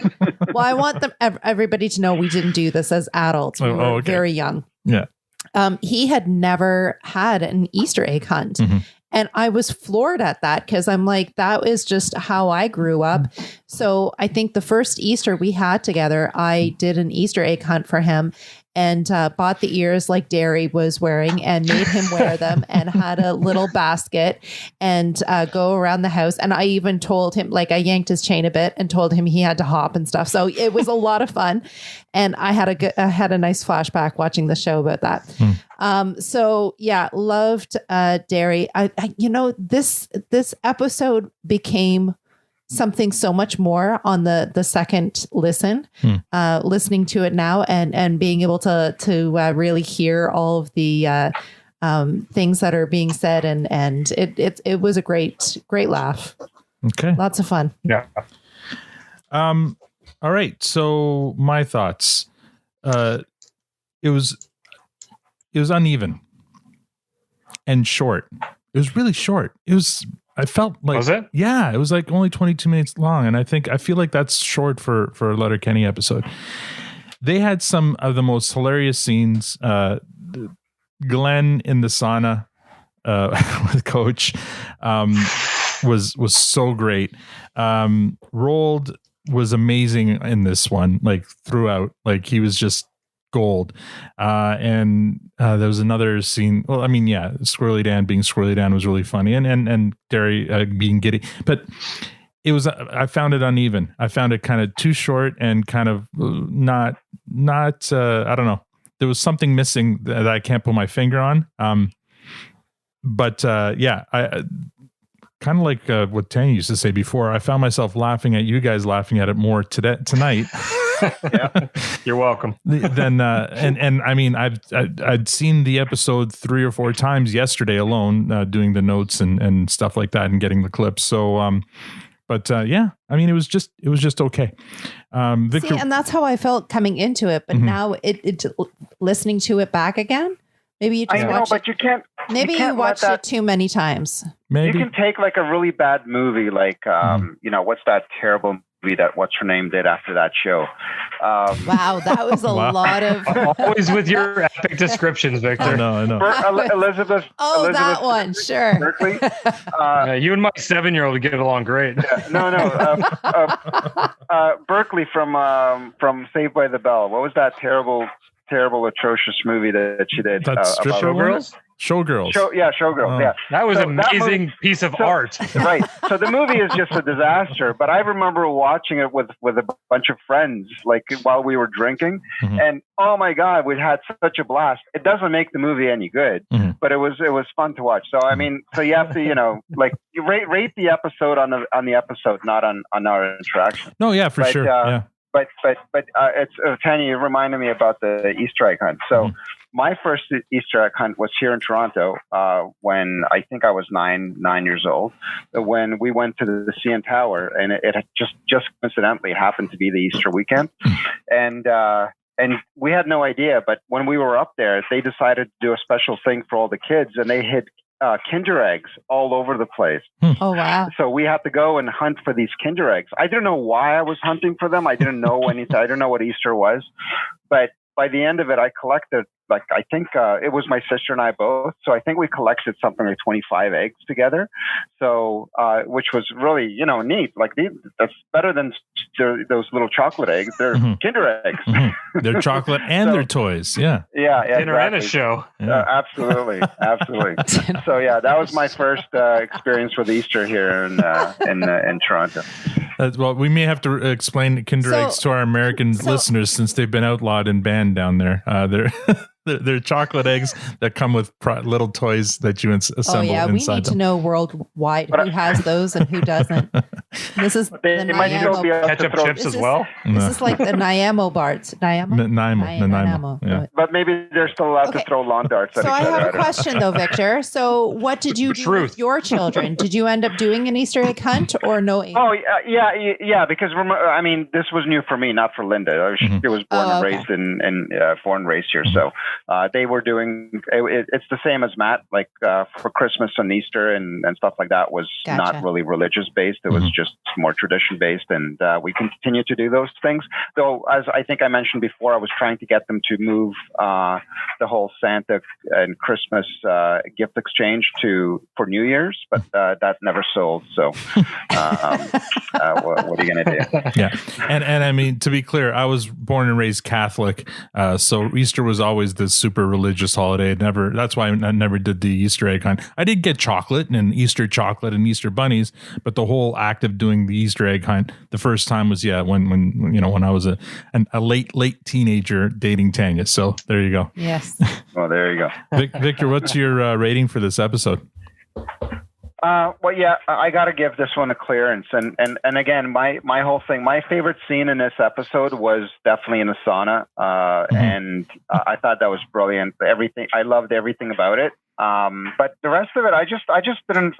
Well, I want everybody to know we didn't do this as adults. We were very young. Yeah. He had never had an Easter egg hunt. And I was floored at that because I'm like, that is just how I grew up. So I think the first Easter we had together, I did an Easter egg hunt for him and bought the ears like Dary was wearing and made him wear them and had a little basket and go around the house. And I even told him, I yanked his chain a bit and told him he had to hop and stuff. So it was a lot of fun. And I had a nice flashback watching the show about that. So yeah, loved Dary. This episode became something so much more on the second listen, listening to it now and being able to really hear all of the things that are being said. And it was a great laugh. Okay. Lots of fun. Yeah. All right. So my thoughts, it was uneven and short. It was really short. I felt like, was it? Yeah, it was only 22 minutes long. And I feel like that's short for a Letterkenny episode. They had some of the most hilarious scenes. Glen in the sauna with Coach was so great. Rold was amazing in this one, throughout. He was just gold. And there was another scene. Well, I mean, yeah, Squirrely Dan being Squirrely Dan was really funny, and Dary being giddy, but it was, I found it uneven. I found it kind of too short and kind of not I don't know. There was something missing that I can't put my finger on. But yeah, I kind of like what Tanya used to say before. I found myself laughing at you guys laughing at it more tonight. Yeah, you're welcome. Then and I mean, I'd seen the episode 3 or 4 times yesterday alone, doing the notes and stuff like that and getting the clips. So, but yeah, I mean, it was just okay. Victor, see, and that's how I felt coming into it. But now it listening to it back again. Maybe you just watch but you can't. Maybe you watched it too many times. Maybe you can take like a really bad movie, like you know, what's that terrible movie that what's her name did after that show? Wow, that was a lot of. Always with your epic descriptions, Victor. I know. Elizabeth. That one, sure. Berkeley. You and my 7-year-old would get along great. Berkeley from Saved by the Bell. What was that terrible, atrocious movie that she did? That's Showgirls? Showgirls. Showgirls. Yeah, that was an amazing piece of art. Right. So the movie is just a disaster. But I remember watching it with a bunch of friends, like while we were drinking, and oh my God, we had such a blast. It doesn't make the movie any good, but it was fun to watch. So I mean, so you have to like you rate the episode on the episode, not on our interaction. No, yeah, for sure. Yeah. But it's Tanya, you reminded me about the Easter egg hunt. So my first Easter egg hunt was here in Toronto when I think I was nine years old. When we went to the CN Tower, and it just coincidentally happened to be the Easter weekend, and we had no idea. But when we were up there, they decided to do a special thing for all the kids, and they hid Kinder eggs all over the place. Oh, wow. So we had to go and hunt for these Kinder eggs. I didn't know why I was hunting for them. I didn't know anything. I didn't know what Easter was. But by the end of it, I collected, like, I think it was my sister and I both. So I think we collected something like 25 eggs together. So, which was really, neat. Like, that's better than those little chocolate eggs. They're Kinder eggs. They're chocolate and they're toys. Yeah. Yeah. Dinner and a show. Absolutely. So yeah, that was my first experience with Easter here in Toronto. Well, we may have to explain Kinder eggs to our American listeners since they've been outlawed and banned down there. They're chocolate eggs that come with little toys that you assemble inside them. Oh yeah, we need to know worldwide who has those and who doesn't. This is the ketchup chips as well. This is like the Nyamo Barts. Nanaimo. Yeah. But maybe they're still allowed to throw lawn darts at each other. So I have a question though, Victor. So what did you do with your children? Did you end up doing an Easter egg hunt or no? Oh yeah. Because I mean, this was new for me, not for Linda. She was born and raised born and raised here, so. They were doing it's the same as Matt, like for Christmas and Easter and stuff like that was not really religious based. It was just more tradition based, and we continue to do those things. Though, as I think I mentioned before, I was trying to get them to move the whole Santa and Christmas gift exchange for New Year's, but that never sold. So what are you going to do? Yeah, and I mean, to be clear, I was born and raised Catholic, so Easter was always the super religious holiday. That's why I never did the Easter egg hunt. I did get chocolate and Easter bunnies, but the whole act of doing the Easter egg hunt the first time was when I was a late teenager dating Tanya. So there you go. Yes. Well, there you go. Victor, what's your rating for this episode? Well, yeah, I got to give this one a clearance. And again, my whole thing, my favorite scene in this episode was definitely in the sauna. And I thought that was brilliant. I loved everything about it. But the rest of it, I just didn't,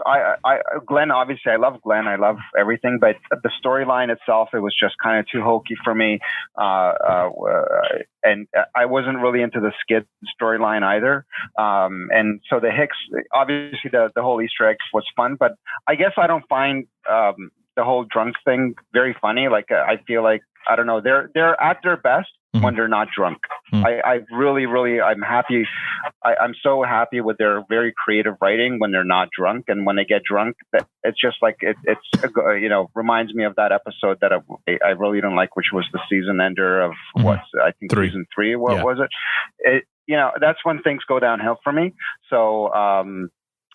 Glen, obviously I love Glen. I love everything, but the storyline itself, it was just kind of too hokey for me. And I wasn't really into the skid storyline either. And so the Hicks, obviously the whole Easter egg was fun, but I guess I don't find, the whole drunk thing very funny. Like, I feel like, I don't know, they're at their best when they're not drunk. I really, I'm happy. I'm so happy with their very creative writing when they're not drunk, and when they get drunk, that it's just like it's reminds me of that episode that I really don't like, which was the season ender of I think season 3. What was it? That's when things go downhill for me. So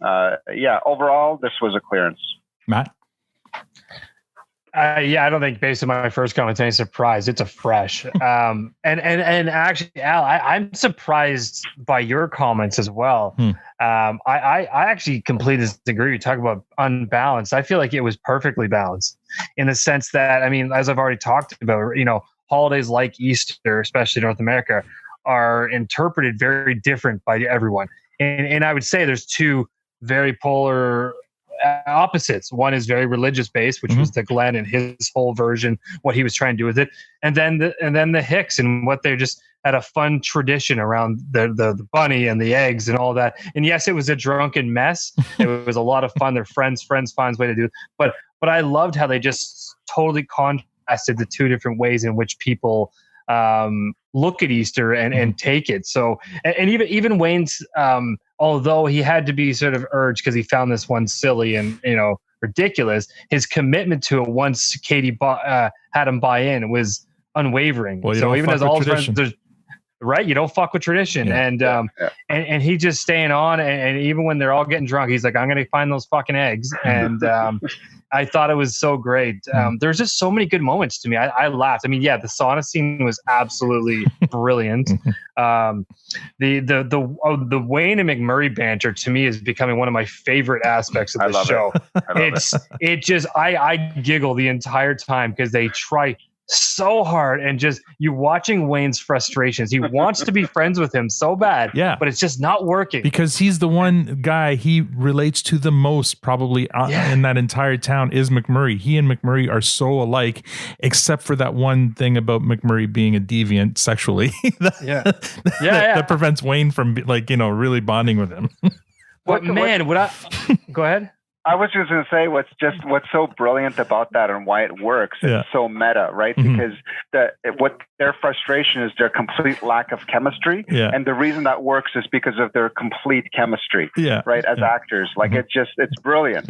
overall, this was a clearance. Matt. I don't think based on my first comment, any surprise. It's a fresh. And actually, Al, I'm surprised by your comments as well. I actually completely disagree. You talk about unbalanced. I feel like it was perfectly balanced in the sense that, I mean, as I've already talked about, holidays like Easter, especially North America, are interpreted very different by everyone. And I would say there's two very polar opposites. One is very religious based, which was the Glen and his whole version, what he was trying to do with it, and then the Hicks and what they just had a fun tradition around the bunny and the eggs and all that. And yes, it was a drunken mess. It was a lot of fun. Their friends finds way to do it. But I loved how they just totally contrasted the two different ways in which people look at Easter and take it. So, and even Wayne's, although he had to be sort of urged because he found this one silly and ridiculous, his commitment to it once Katie had him buy in was unwavering. Well, so even as all his friends, right, you don't fuck with tradition, and he just staying on, and even when they're all getting drunk, he's like, I'm gonna find those fucking eggs, and I thought it was so great. There's just so many good moments to me. I laughed. I mean, the sauna scene was absolutely brilliant. The Wayne and McMurray banter to me is becoming one of my favorite aspects of the show. I giggle the entire time because they try so hard, and just you watching Wayne's frustrations. He wants to be friends with him so bad, but it's just not working because he's the one guy he relates to the most probably in that entire town is McMurray. He and McMurray are so alike, except for that one thing about McMurray being a deviant sexually that prevents Wayne from really bonding with him. Go ahead. I was just going to say what's so brilliant about that and why it works. It's so meta, right? Because what their frustration is their complete lack of chemistry, and the reason that works is because of their complete chemistry, right? As actors, it's brilliant.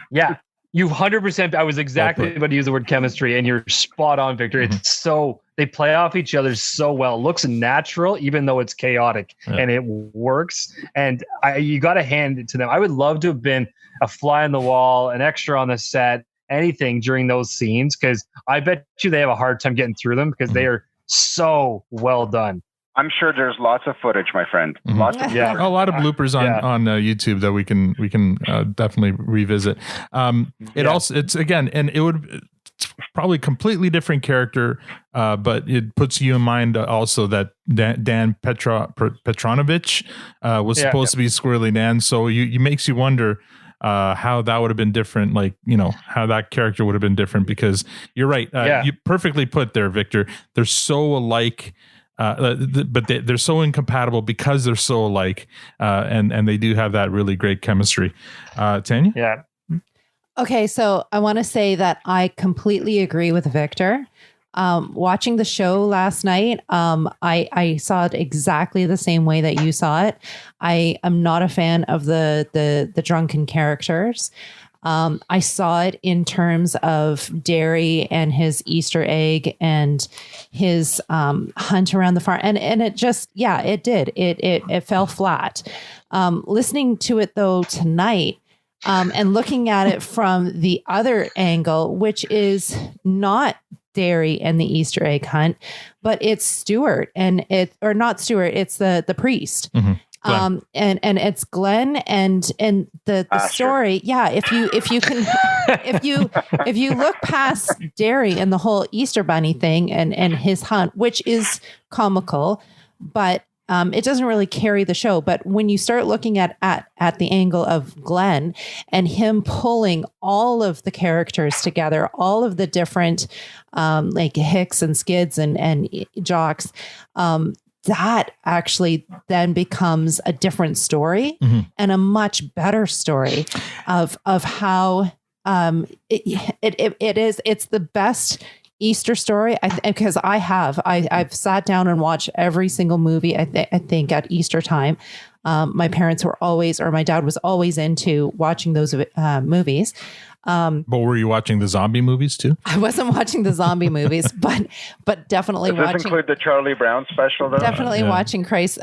Yeah. You 100%. I was exactly about to use the word chemistry, and you're spot on, Victor. It's so they play off each other so well. It looks natural, even though it's chaotic, and it works. And you got to hand it to them. I would love to have been a fly on the wall, an extra on the set, anything during those scenes, because I bet you they have a hard time getting through them because they are so well done. I'm sure there's lots of footage, my friend. Lots of a lot of bloopers on YouTube that we can definitely revisit. It's probably a completely different character, but it puts you in mind also that Dan Petronovich was supposed to be Squirrely Dan, so you makes you wonder how that would have been different, how that character would have been different, because you're right. You perfectly put there, Victor. They're so alike. But they're so incompatible because they're so alike, and they do have that really great chemistry. Tanya? Yeah. Okay, so I want to say that I completely agree with Victor. Watching the show last night, I saw it exactly the same way that you saw it. I am not a fan of the drunken characters. I saw it in terms of Dary and his Easter egg and his hunt around the farm. And it just, it did. It fell flat. Listening to it though tonight, and looking at it from the other angle, which is not Dary and the Easter egg hunt, but it's Stuart it's the priest. And it's Glen and the story. Yeah. If you look past Dary and the whole Easter bunny thing and his hunt, which is comical, but it doesn't really carry the show. But when you start looking at the angle of Glen and him pulling all of the characters together, all of the different like Hicks and Skids and Jocks, that actually then becomes a different story and a much better story of how it's the best Easter Story, because I've sat down and watched every single movie. I think at Easter time, my parents were always, or my dad was always into watching those movies. But were you watching the zombie movies too? I wasn't watching the zombie movies, but definitely Does watching. this include the Charlie Brown special, though? Definitely watching Christ.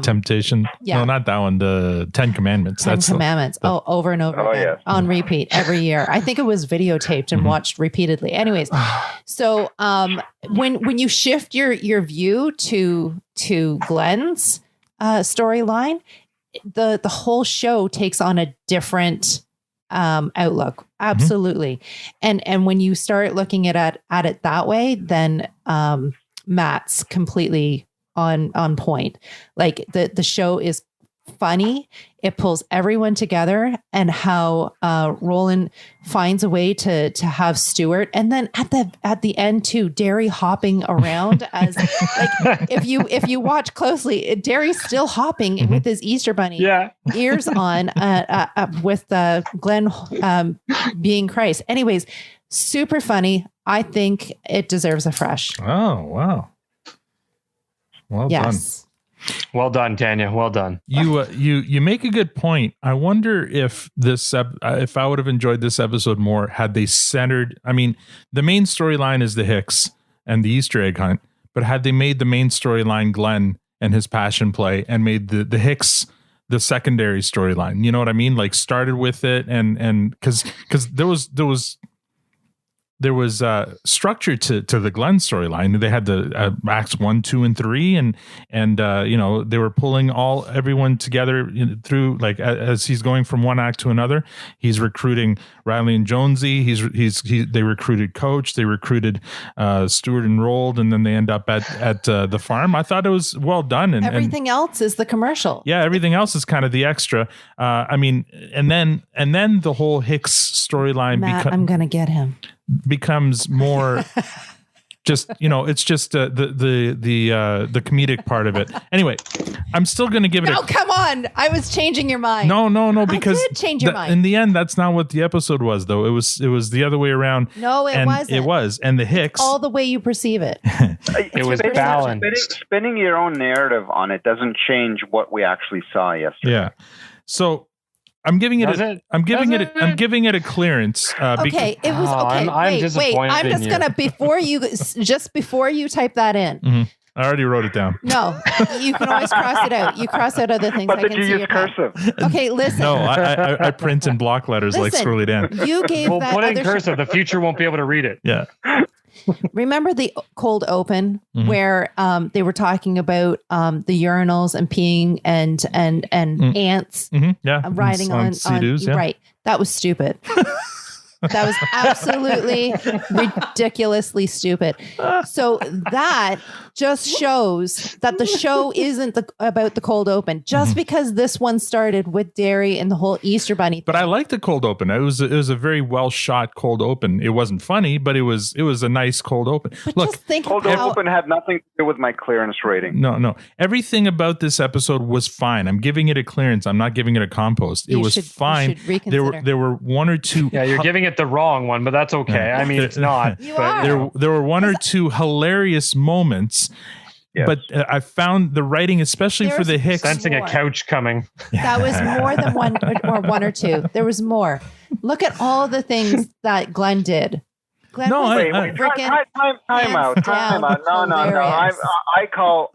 Temptation. Yeah. No, not that one. The Ten Commandments. Ten Commandments. Over and over again on repeat every year. I think it was videotaped and watched repeatedly. Anyways, so when you shift your view to Glen's storyline, the whole show takes on a different outlook. Absolutely. And when you start looking at it that way, then Matt's completely on point. Like the show is funny. It pulls everyone together, and how Roland finds a way to have Stuart, and then at the end too, Dary hopping around as like if you watch closely, Dary's still hopping with his Easter bunny ears on, with Glen being Christ. Anyways, super funny. I think it deserves a fresh. Oh wow! Well done. Well done, Tanya. Well done. You make a good point. I wonder if if I would have enjoyed this episode more had they centered. I mean, the main storyline is the Hicks and the Easter egg hunt, but had they made the main storyline Glen and his passion play, and made the Hicks the secondary storyline. You know what I mean? Like started with it, and because there was structure to the Glen storyline. They had the acts 1, 2, and 3, and they were pulling everyone together through, like, as he's going from one act to another. He's recruiting Riley and Jonesy. They recruited Coach. They recruited Stuart and Rold, and then they end up at the farm. I thought it was well done. And everything else is the commercial. Yeah, everything else is kind of the extra. I mean, and then the whole Hicks storyline. Matt, I'm gonna get him. Becomes more just, it's just the comedic part of it. Anyway, I'm still going to give it. No, come on! I was changing your mind. No, because I did change your mind. In the end, that's not what the episode was, though. It was the other way around. No, it wasn't. It was, and the Hicks. All the way you perceive it. It was balanced. Spinning your own narrative on it doesn't change what we actually saw yesterday. Yeah. So. I'm giving it a clearance. Okay, it was okay. I'm wait. I'm just gonna before you type that in. Mm-hmm. I already wrote it down. No, you can always cross it out. You cross out other things. But did you use cursive? Okay, listen. No, I print in block letters like Scrolly Dan. You gave that put in other cursive. The future won't be able to read it. Yeah. Remember the cold open where they were talking about the urinals and peeing and ants riding on Sea-Doos, right. That was stupid. That was absolutely ridiculously stupid. So that just shows that the show isn't about the cold open. Just because this one started with Dary and the whole Easter bunny thing. But I like the cold open. It was a very well shot cold open. It wasn't funny, but it was a nice cold open. But look, just think cold open had nothing to do with my clearance rating. No. Everything about this episode was fine. I'm giving it a clearance. I'm not giving it a compost. It was fine. You should reconsider. There were one or two. Yeah, you're giving it the wrong one, but that's okay. I mean, it's not. There were one or two hilarious moments. Yes. But I found the writing, especially for the Hicks, sensing a couch coming. That was more than one or two. There was more. Look at all the things that Glen did. Glen time out. No. I call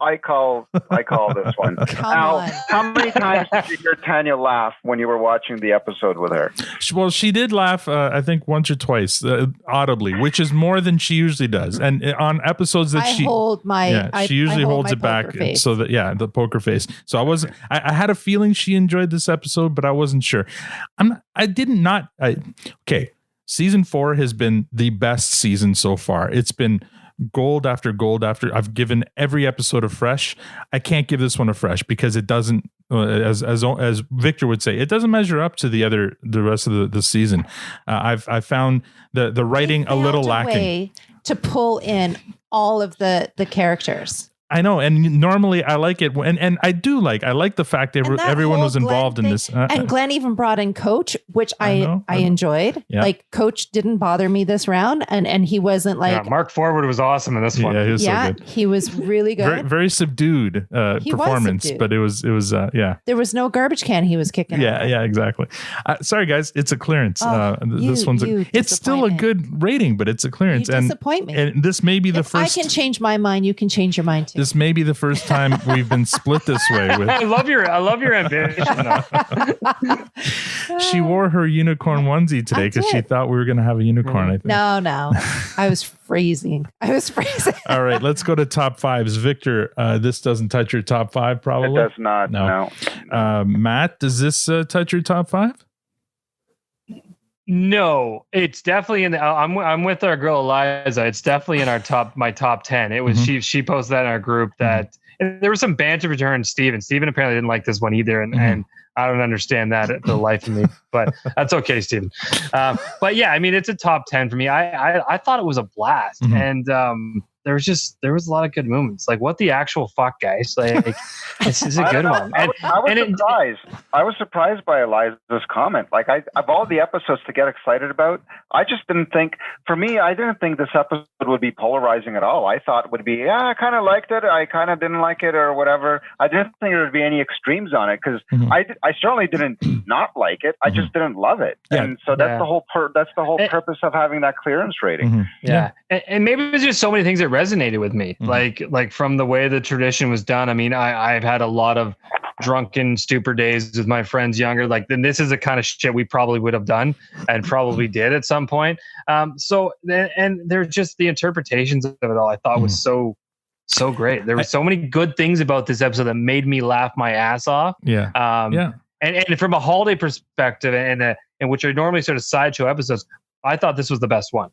this one. How many times did you hear Tanya laugh when you were watching the episode with her? Well, she did laugh, I think, once or twice audibly, which is more than she usually does. And on episodes that she usually holds it back, so that the poker face. So I had a feeling she enjoyed this episode, but I wasn't sure. Season 4 has been the best season so far. It's been gold after gold after. I've given every episode a fresh. I can't give this one a fresh because it doesn't, as Victor would say, it doesn't measure up to the rest of the season. I found the writing a little lacking. Way to pull in all of the characters. I know, and normally I like it, and I like the fact that everyone was involved in this. And Glen even brought in Coach, which I enjoyed. Yeah. Like Coach didn't bother me this round, and he wasn't like Mark Forward was awesome in this one. Yeah, he was so good. He was really good. Very, very subdued performance, subdued. but it was There was no garbage can he was kicking. Yeah, exactly. Sorry guys, it's a clearance. This one's it's still a good rating, but it's a clearance. You disappoint me. And this may be the first. I can change my mind. You can change your mind too. This may be the first time we've been split this way. I love your ambition. She wore her unicorn onesie today because she thought we were going to have a unicorn. I think. No, I was freezing. All right, let's go to top fives. Victor, this doesn't touch your top five, probably. It does not. No. Matt, does this touch your top five? No, it's definitely in the. I'm with our girl Eliza. It's definitely in my top 10. It was she posted that in our group that and there was some banter between her and Steven. Steven apparently didn't like this one either, and I don't understand that for the life of me. But that's okay, Steven. But yeah, I mean it's a top 10 for me. I thought it was a blast, and there was a lot of good moments. Like what the actual fuck, guys? Like this is a good one. I was surprised. I was surprised by Eliza's comment. Like of all the episodes to get excited about, I just didn't think. For me, I didn't think this episode would be polarizing at all. I thought it would be, I kind of liked it, I kind of didn't like it, or whatever. I didn't think there would be any extremes on it because I certainly didn't not like it. I just didn't love it, and so that's the whole purpose of having that clearance rating. Yeah. And maybe it was just so many things that resonated with me, like from the way the tradition was done. I mean, I've had a lot of drunken stupor days with my friends younger. Like, then this is the kind of shit we probably would have done and probably did at some point. So there's just the interpretations of it all. I thought was so great. There were so many good things about this episode that made me laugh my ass off. And from a holiday perspective, and which are normally sort of sideshow episodes, I thought this was the best one.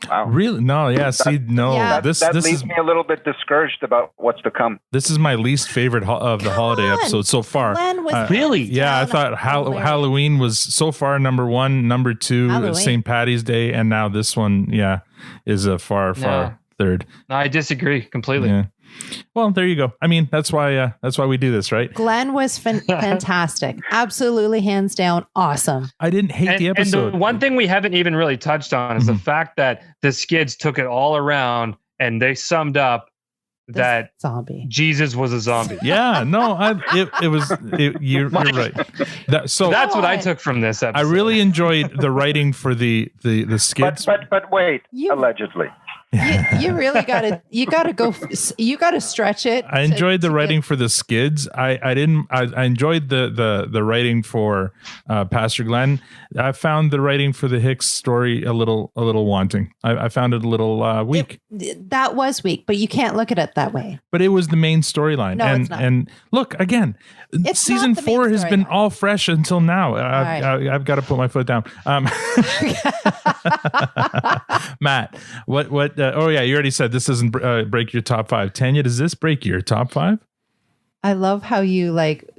Wow. Really? No, yeah. See, no. Yeah. This leaves me a little bit discouraged about what's to come. This is my least favorite of the holiday episodes so far. Really? Yeah, I thought Halloween was so far number one, number two, St. Patty's Day, and now this one, is a far third. No, I disagree completely. Yeah. Well, there you go. I mean, that's why we do this, right? Glen was fantastic. Absolutely, hands down, awesome. I didn't hate the episode. And the one thing we haven't even really touched on is the fact that the Skids took it all around and they summed up that zombie Jesus was a zombie. Yeah, no, you're right. So that's what I took from this episode. I really enjoyed the writing for the Skids. But wait, allegedly. You really gotta stretch it. I enjoyed the writing for the Skids. I enjoyed the writing for Pastor Glen. I found the writing for the Hicks story a little wanting. I found it a little weak. That was weak, but you can't look at it that way. But it was the main storyline. No, it's not. And look, again, season 4 has been all fresh until now. I've got to put my foot down. Matt, what oh yeah, you already said this doesn't break your top 5. Tanya, does this break your top 5? I love how you like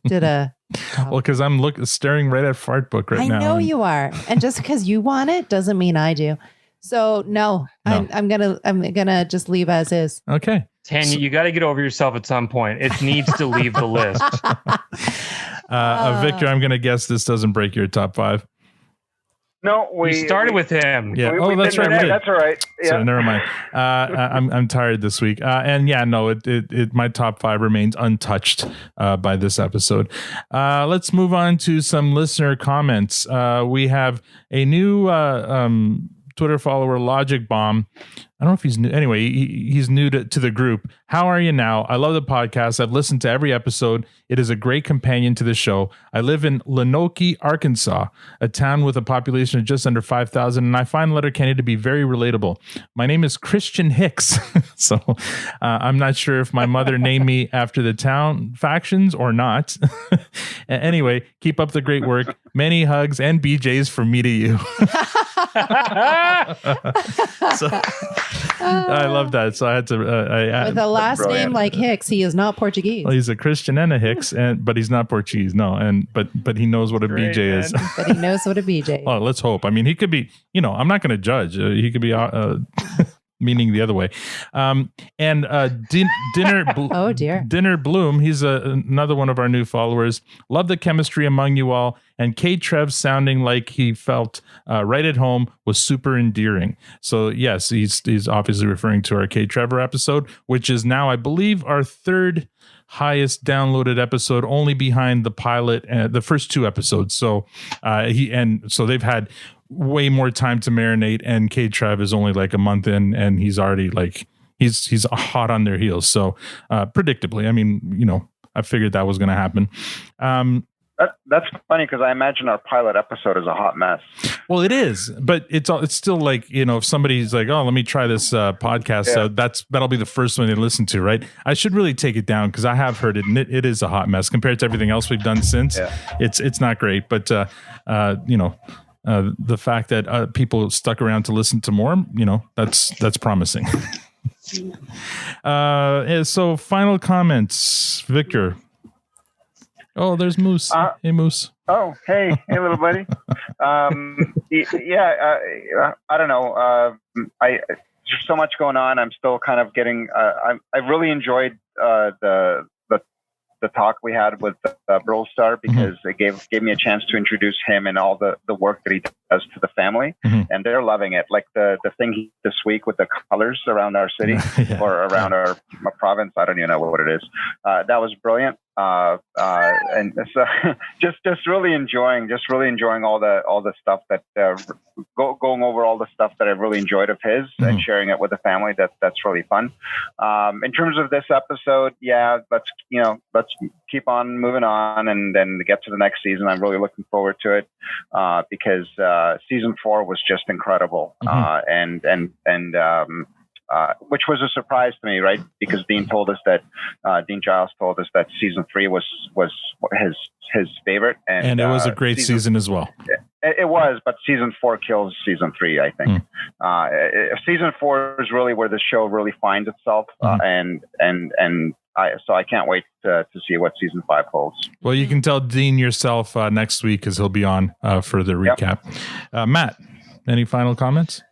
did a well, because I'm staring right at Fart Book right now. I know you are, and just because you want it doesn't mean I do. So no. I'm gonna just leave as is. Okay, Tanya, you got to get over yourself at some point. It needs to leave the list. Victor, I'm gonna guess this doesn't break your top 5. No, we started with him. Yeah. That's right. That's all right. Yeah. So never mind. I'm tired this week. And yeah, no, it my top 5 remains untouched by this episode. Let's move on to some listener comments. We have a new Twitter follower, Logic Bomb. I don't know if he's new. Anyway, he's new to the group. How are you now? I love the podcast. I've listened to every episode. It is a great companion to the show. I live in Lenoke, Arkansas, a town with a population of just under 5,000, and I find Letterkenny to be very relatable. My name is Christian Hicks, so I'm not sure if my mother named me after the town factions or not. Anyway, keep up the great work. Many hugs and BJs from me to you. So I love that. So I had to. With a last name like Hicks, he is not Portuguese. Well, he's a Christian and a Hicks, but he's not Portuguese. No, but he knows what a BJ is. But he knows what a BJ is. Well, let's hope. I mean, he could be. I'm not going to judge. He could be meaning the other way. Dinner. Oh dear. Dinner Bloom. He's another one of our new followers. Love the chemistry among you all. And K Trev sounding like he felt right at home was super endearing. So yes, he's obviously referring to our K Trevor episode, which is now, I believe, our third highest downloaded episode, only behind the pilot and the first two episodes. So so they've had way more time to marinate, and K Trev is only like a month in, and he's already like he's hot on their heels. So predictably, I mean, I figured that was going to happen. That's funny because I imagine our pilot episode is a hot mess. Well, it is, but it's still like, if somebody's like, oh, let me try this podcast, so that'll be the first one they listen to, right? I should really take it down because I have heard it, and it is a hot mess compared to everything else we've done since. Yeah. It's not great, but the fact that people stuck around to listen to more, that's promising. So final comments, Victor. Oh, there's Moose. Hey, Moose. Oh, hey, little buddy. I don't know. There's so much going on. I'm still kind of getting. I really enjoyed the talk we had with Brawl Star because it gave me a chance to introduce him and all the work that he does to the family, and they're loving it. Like the thing this week with the colors around our city or around our province, I don't even know what it is. That was brilliant. And so just really enjoying all the stuff that going over all the stuff that I really enjoyed of his and sharing it with the family. That's really fun. In terms of this episode, let's keep on moving on and then get to the next season. I'm really looking forward to it because season 4 was just incredible, which was a surprise to me, right? Because Dean Giles told us that season 3 was his favorite, and it was a great season as well. It was, but season 4 kills season 3, I think. Season 4 is really where the show really finds itself, so I can't wait to see what season 5 holds. Well, you can tell Dean yourself next week because he'll be on for the recap. Matt, any final comments?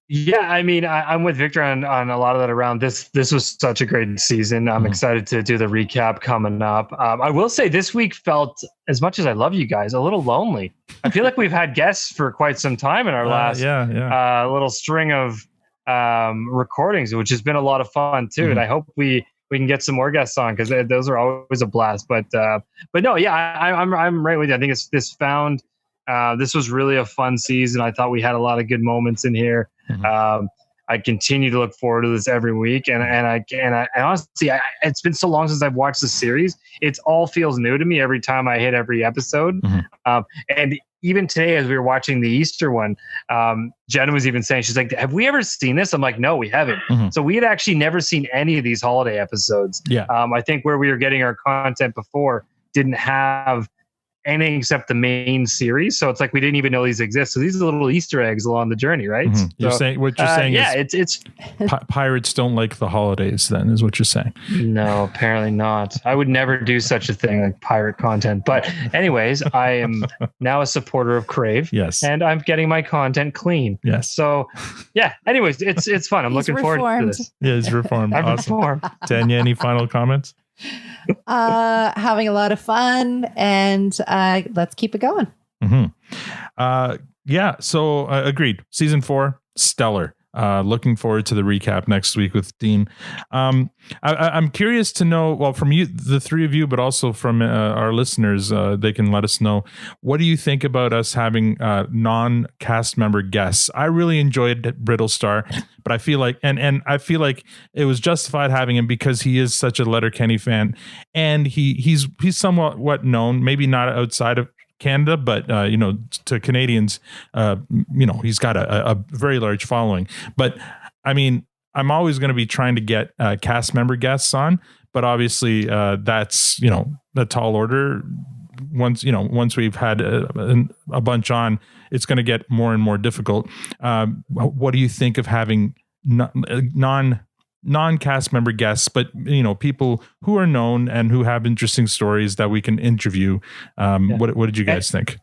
Yeah, I mean, I'm with Victor on a lot of that around this. This was such a great season. I'm excited to do the recap coming up. I will say this week felt, as much as I love you guys, a little lonely. I feel like we've had guests for quite some time in our last little string of recordings, which has been a lot of fun too. And I hope we can get some more guests on because those are always a blast. But no, I'm right with you. I think this was really a fun season. I thought we had a lot of good moments in here. I continue to look forward to this every week, and I honestly, it's been so long since I've watched the series. It all feels new to me every time I hit every episode. And even today, as we were watching the Easter one, Jenna was even saying, she's like, "Have we ever seen this?" I'm like, "No, we haven't." So we had actually never seen any of these holiday episodes. I think where we were getting our content before didn't have anything except the main series, so it's like we didn't even know these exist. So these are little Easter eggs along the journey, right? What you're saying is it's pirates don't like the holidays. Then is what you're saying? No, apparently not. I would never do such a thing like pirate content. But anyways, I am now a supporter of Crave. Yes, and I'm getting my content clean. Yes. So anyways, it's fun. I'm looking forward to this. Yeah, he's reformed. I'm awesome. reformed. Tanya, any final comments? Having a lot of fun, and let's keep it going. So agreed. Season 4, stellar. Looking forward to the recap next week with Dean. I'm curious to know, well, from you, the three of you, but also from our listeners, they can let us know, what do you think about us having non-cast member guests? I really enjoyed Brittlestar, but I feel like, and I feel like it was justified having him because he is such a Letterkenny fan, and he's somewhat known, maybe not outside of Canada, but to Canadians, he's got a very large following. But I mean, I'm always going to be trying to get cast member guests on, but obviously that's a tall order. Once we've had a bunch on, it's going to get more and more difficult. What do you think of having non-cast member guests, but people who are known and who have interesting stories that we can interview? What did you guys think?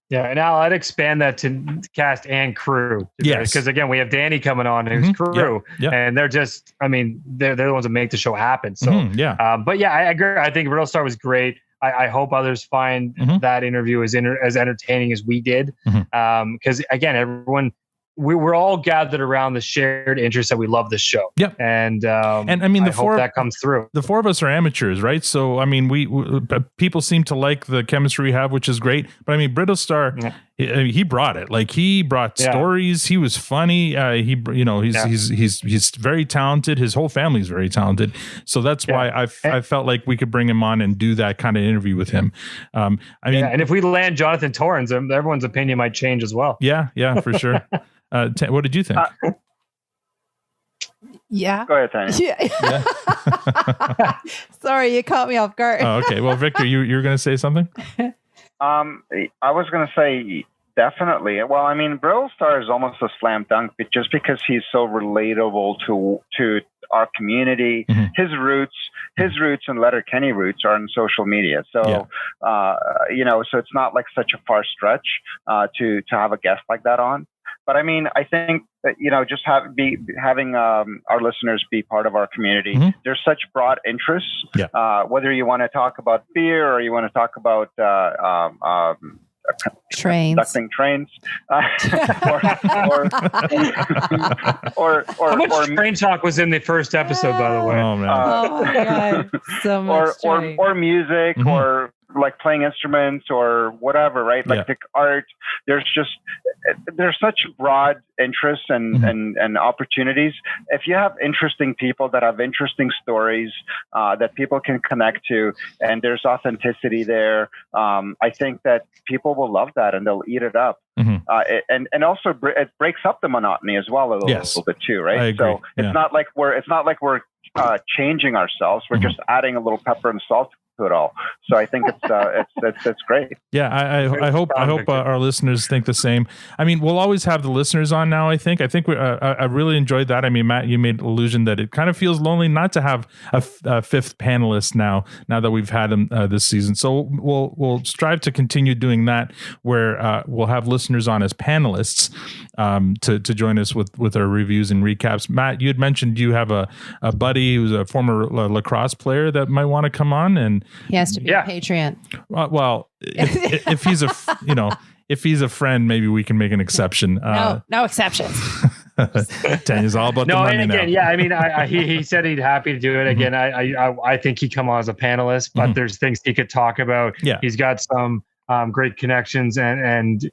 Yeah, and I'd expand that to cast and crew. Yes, because again, we have Danny coming on, who's crew, and they're just, I mean, they're the ones that make the show happen. So but yeah, I agree. I think Riddle Star was great. I hope others find that interview as entertaining as we did, because again, everyone. We're all gathered around the shared interest that we love this show. Yep. And I mean, hope that comes through. The four of us are amateurs, right? So, I mean, we people seem to like the chemistry we have, which is great. But I mean, Brittlestar, he brought it. Like, he brought stories. He was funny. He's very talented. His whole family's very talented. So that's why I felt like we could bring him on and do that kind of interview with him. I mean, and if we land Jonathan Torrens, everyone's opinion might change as well. Yeah, for sure. What did you think? Yeah. Go ahead, Tanya. Yeah. Sorry, you caught me off guard. Oh, okay. Well, Victor, you were going to say something? I was going to say definitely. Well, I mean, Brittlestar is almost a slam dunk, but just because he's so relatable to our community. His roots and Letterkenny roots are in social media. So, so it's not like such a far stretch to have a guest like that on. But I mean, I think that, just having our listeners be part of our community. There's such broad interests. Whether you want to talk about beer or you want to talk about conducting trains, or how much train talk was in the first episode, by the way? Oh man! Oh my God, so much. or music, or like playing instruments, or whatever, right? Like the art. There's such broad interests and opportunities. If you have interesting people that have interesting stories that people can connect to, and there's authenticity there, I think that people will love that and they'll eat it up. And also it breaks up the monotony as well a little bit too, right? So it's not like we're changing ourselves. We're just adding a little pepper and salt to it all. So I think it's great. Yeah, I hope our listeners think the same. I mean, we'll always have the listeners on now. I think I really enjoyed that. I mean, Matt, you made allusion that it kind of feels lonely not to have a fifth panelist now that we've had him this season. So we'll strive to continue doing that, where we'll have listeners on as panelists to join us with our reviews and recaps. Matt, you had mentioned you have a buddy who's a former lacrosse player that might want to come on, and he has to be a Patreon. Well, if he's if he's a friend, maybe we can make an exception. No exceptions. Tanya's all about the money and again, now. I mean, he said he'd happy to do it again. I think he'd come on as a panelist, but there's things he could talk about. Yeah, he's got some great connections and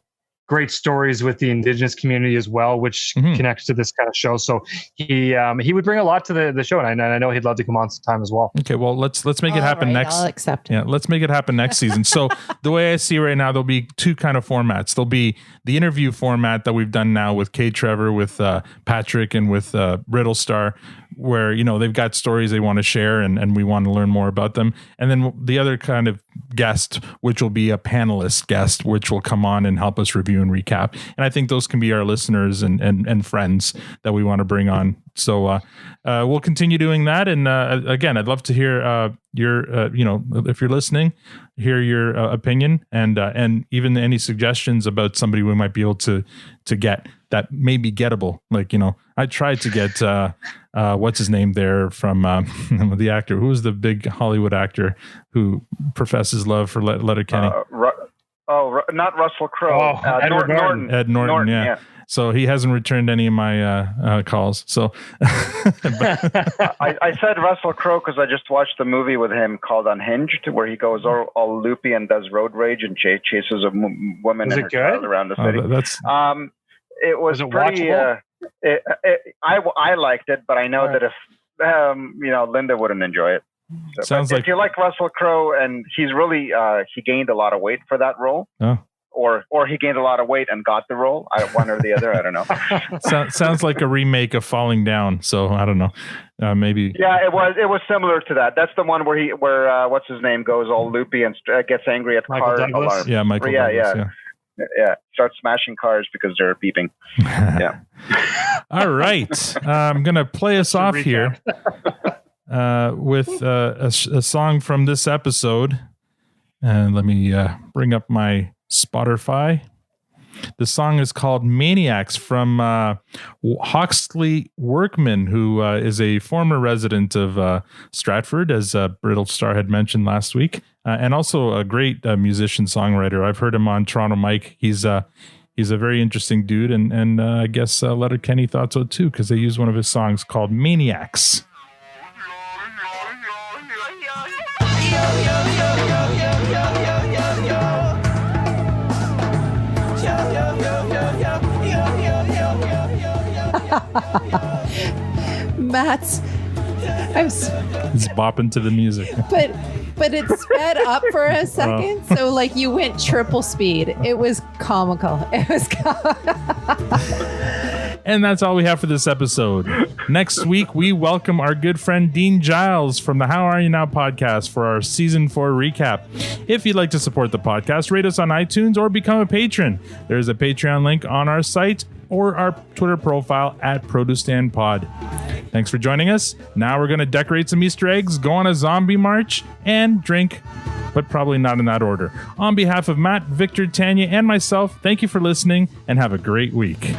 great stories with the Indigenous community as well, which connects to this kind of show. So he would bring a lot to the show, and I know he'd love to come on sometime as well. Okay, well let's make it happen next. I'll accept it. Yeah, let's make it happen next season. So the way I see right now, there'll be two kind of formats. There'll be the interview format that we've done now with Kay Trevor, with Patrick, and with Brittlestar, where they've got stories they want to share and we want to learn more about them. And then the other kind of guest, which will be a panelist guest, which will come on and help us review and recap. And I think those can be our listeners and friends that we want to bring on. So we'll continue doing that. And again, I'd love to hear your if you're listening, hear your opinion and even any suggestions about somebody we might be able to get that may be gettable. Like, I tried to get what's his name there from the actor. Who was the big Hollywood actor who professes love for Letterkenny? Not Russell Crowe. Norton. Ed Norton, yeah. So he hasn't returned any of my calls. So I said Russell Crowe because I just watched the movie with him called Unhinged, where he goes all loopy and does road rage and chases a woman and her child around the city. It was pretty. I liked it, but I know that if Linda wouldn't enjoy it. So, sounds like if you like Russell Crowe, and he's really he gained a lot of weight for that role. Oh. Or he gained a lot of weight and got the role. One or the other. I don't know. Sounds like a remake of Falling Down. So I don't know. Maybe. Yeah, it was similar to that. That's the one where what's his name goes all loopy and gets angry at Michael car Douglas? alarms. Yeah, Michael Douglas. Yeah. Starts smashing cars because they're beeping. Yeah. All right. I'm gonna play us off here with a song from this episode. And let me bring up my Spotify. The song is called Maniacs from Hawksley Workman, who is a former resident of Stratford, as Brittle Star had mentioned last week, and also a great musician-songwriter. I've heard him on Toronto Mike. He's a very interesting dude, and I guess Letterkenny thought so too, because they used one of his songs called Maniacs. Matt's, He's bopping to the music. But it sped up for a second, so like you went triple speed. It was comical. It was And that's all we have for this episode. Next week, we welcome our good friend Dean Giles from the How Are You Now podcast for our Season 4 recap. If you'd like to support the podcast, rate us on iTunes or become a patron. There's a Patreon link on our site or our Twitter profile at ProduceStandPod. Thanks for joining us. Now we're going to decorate some Easter eggs, go on a zombie march, and drink, but probably not in that order. On behalf of Matt, Victor, Tanya, and myself, thank you for listening and have a great week.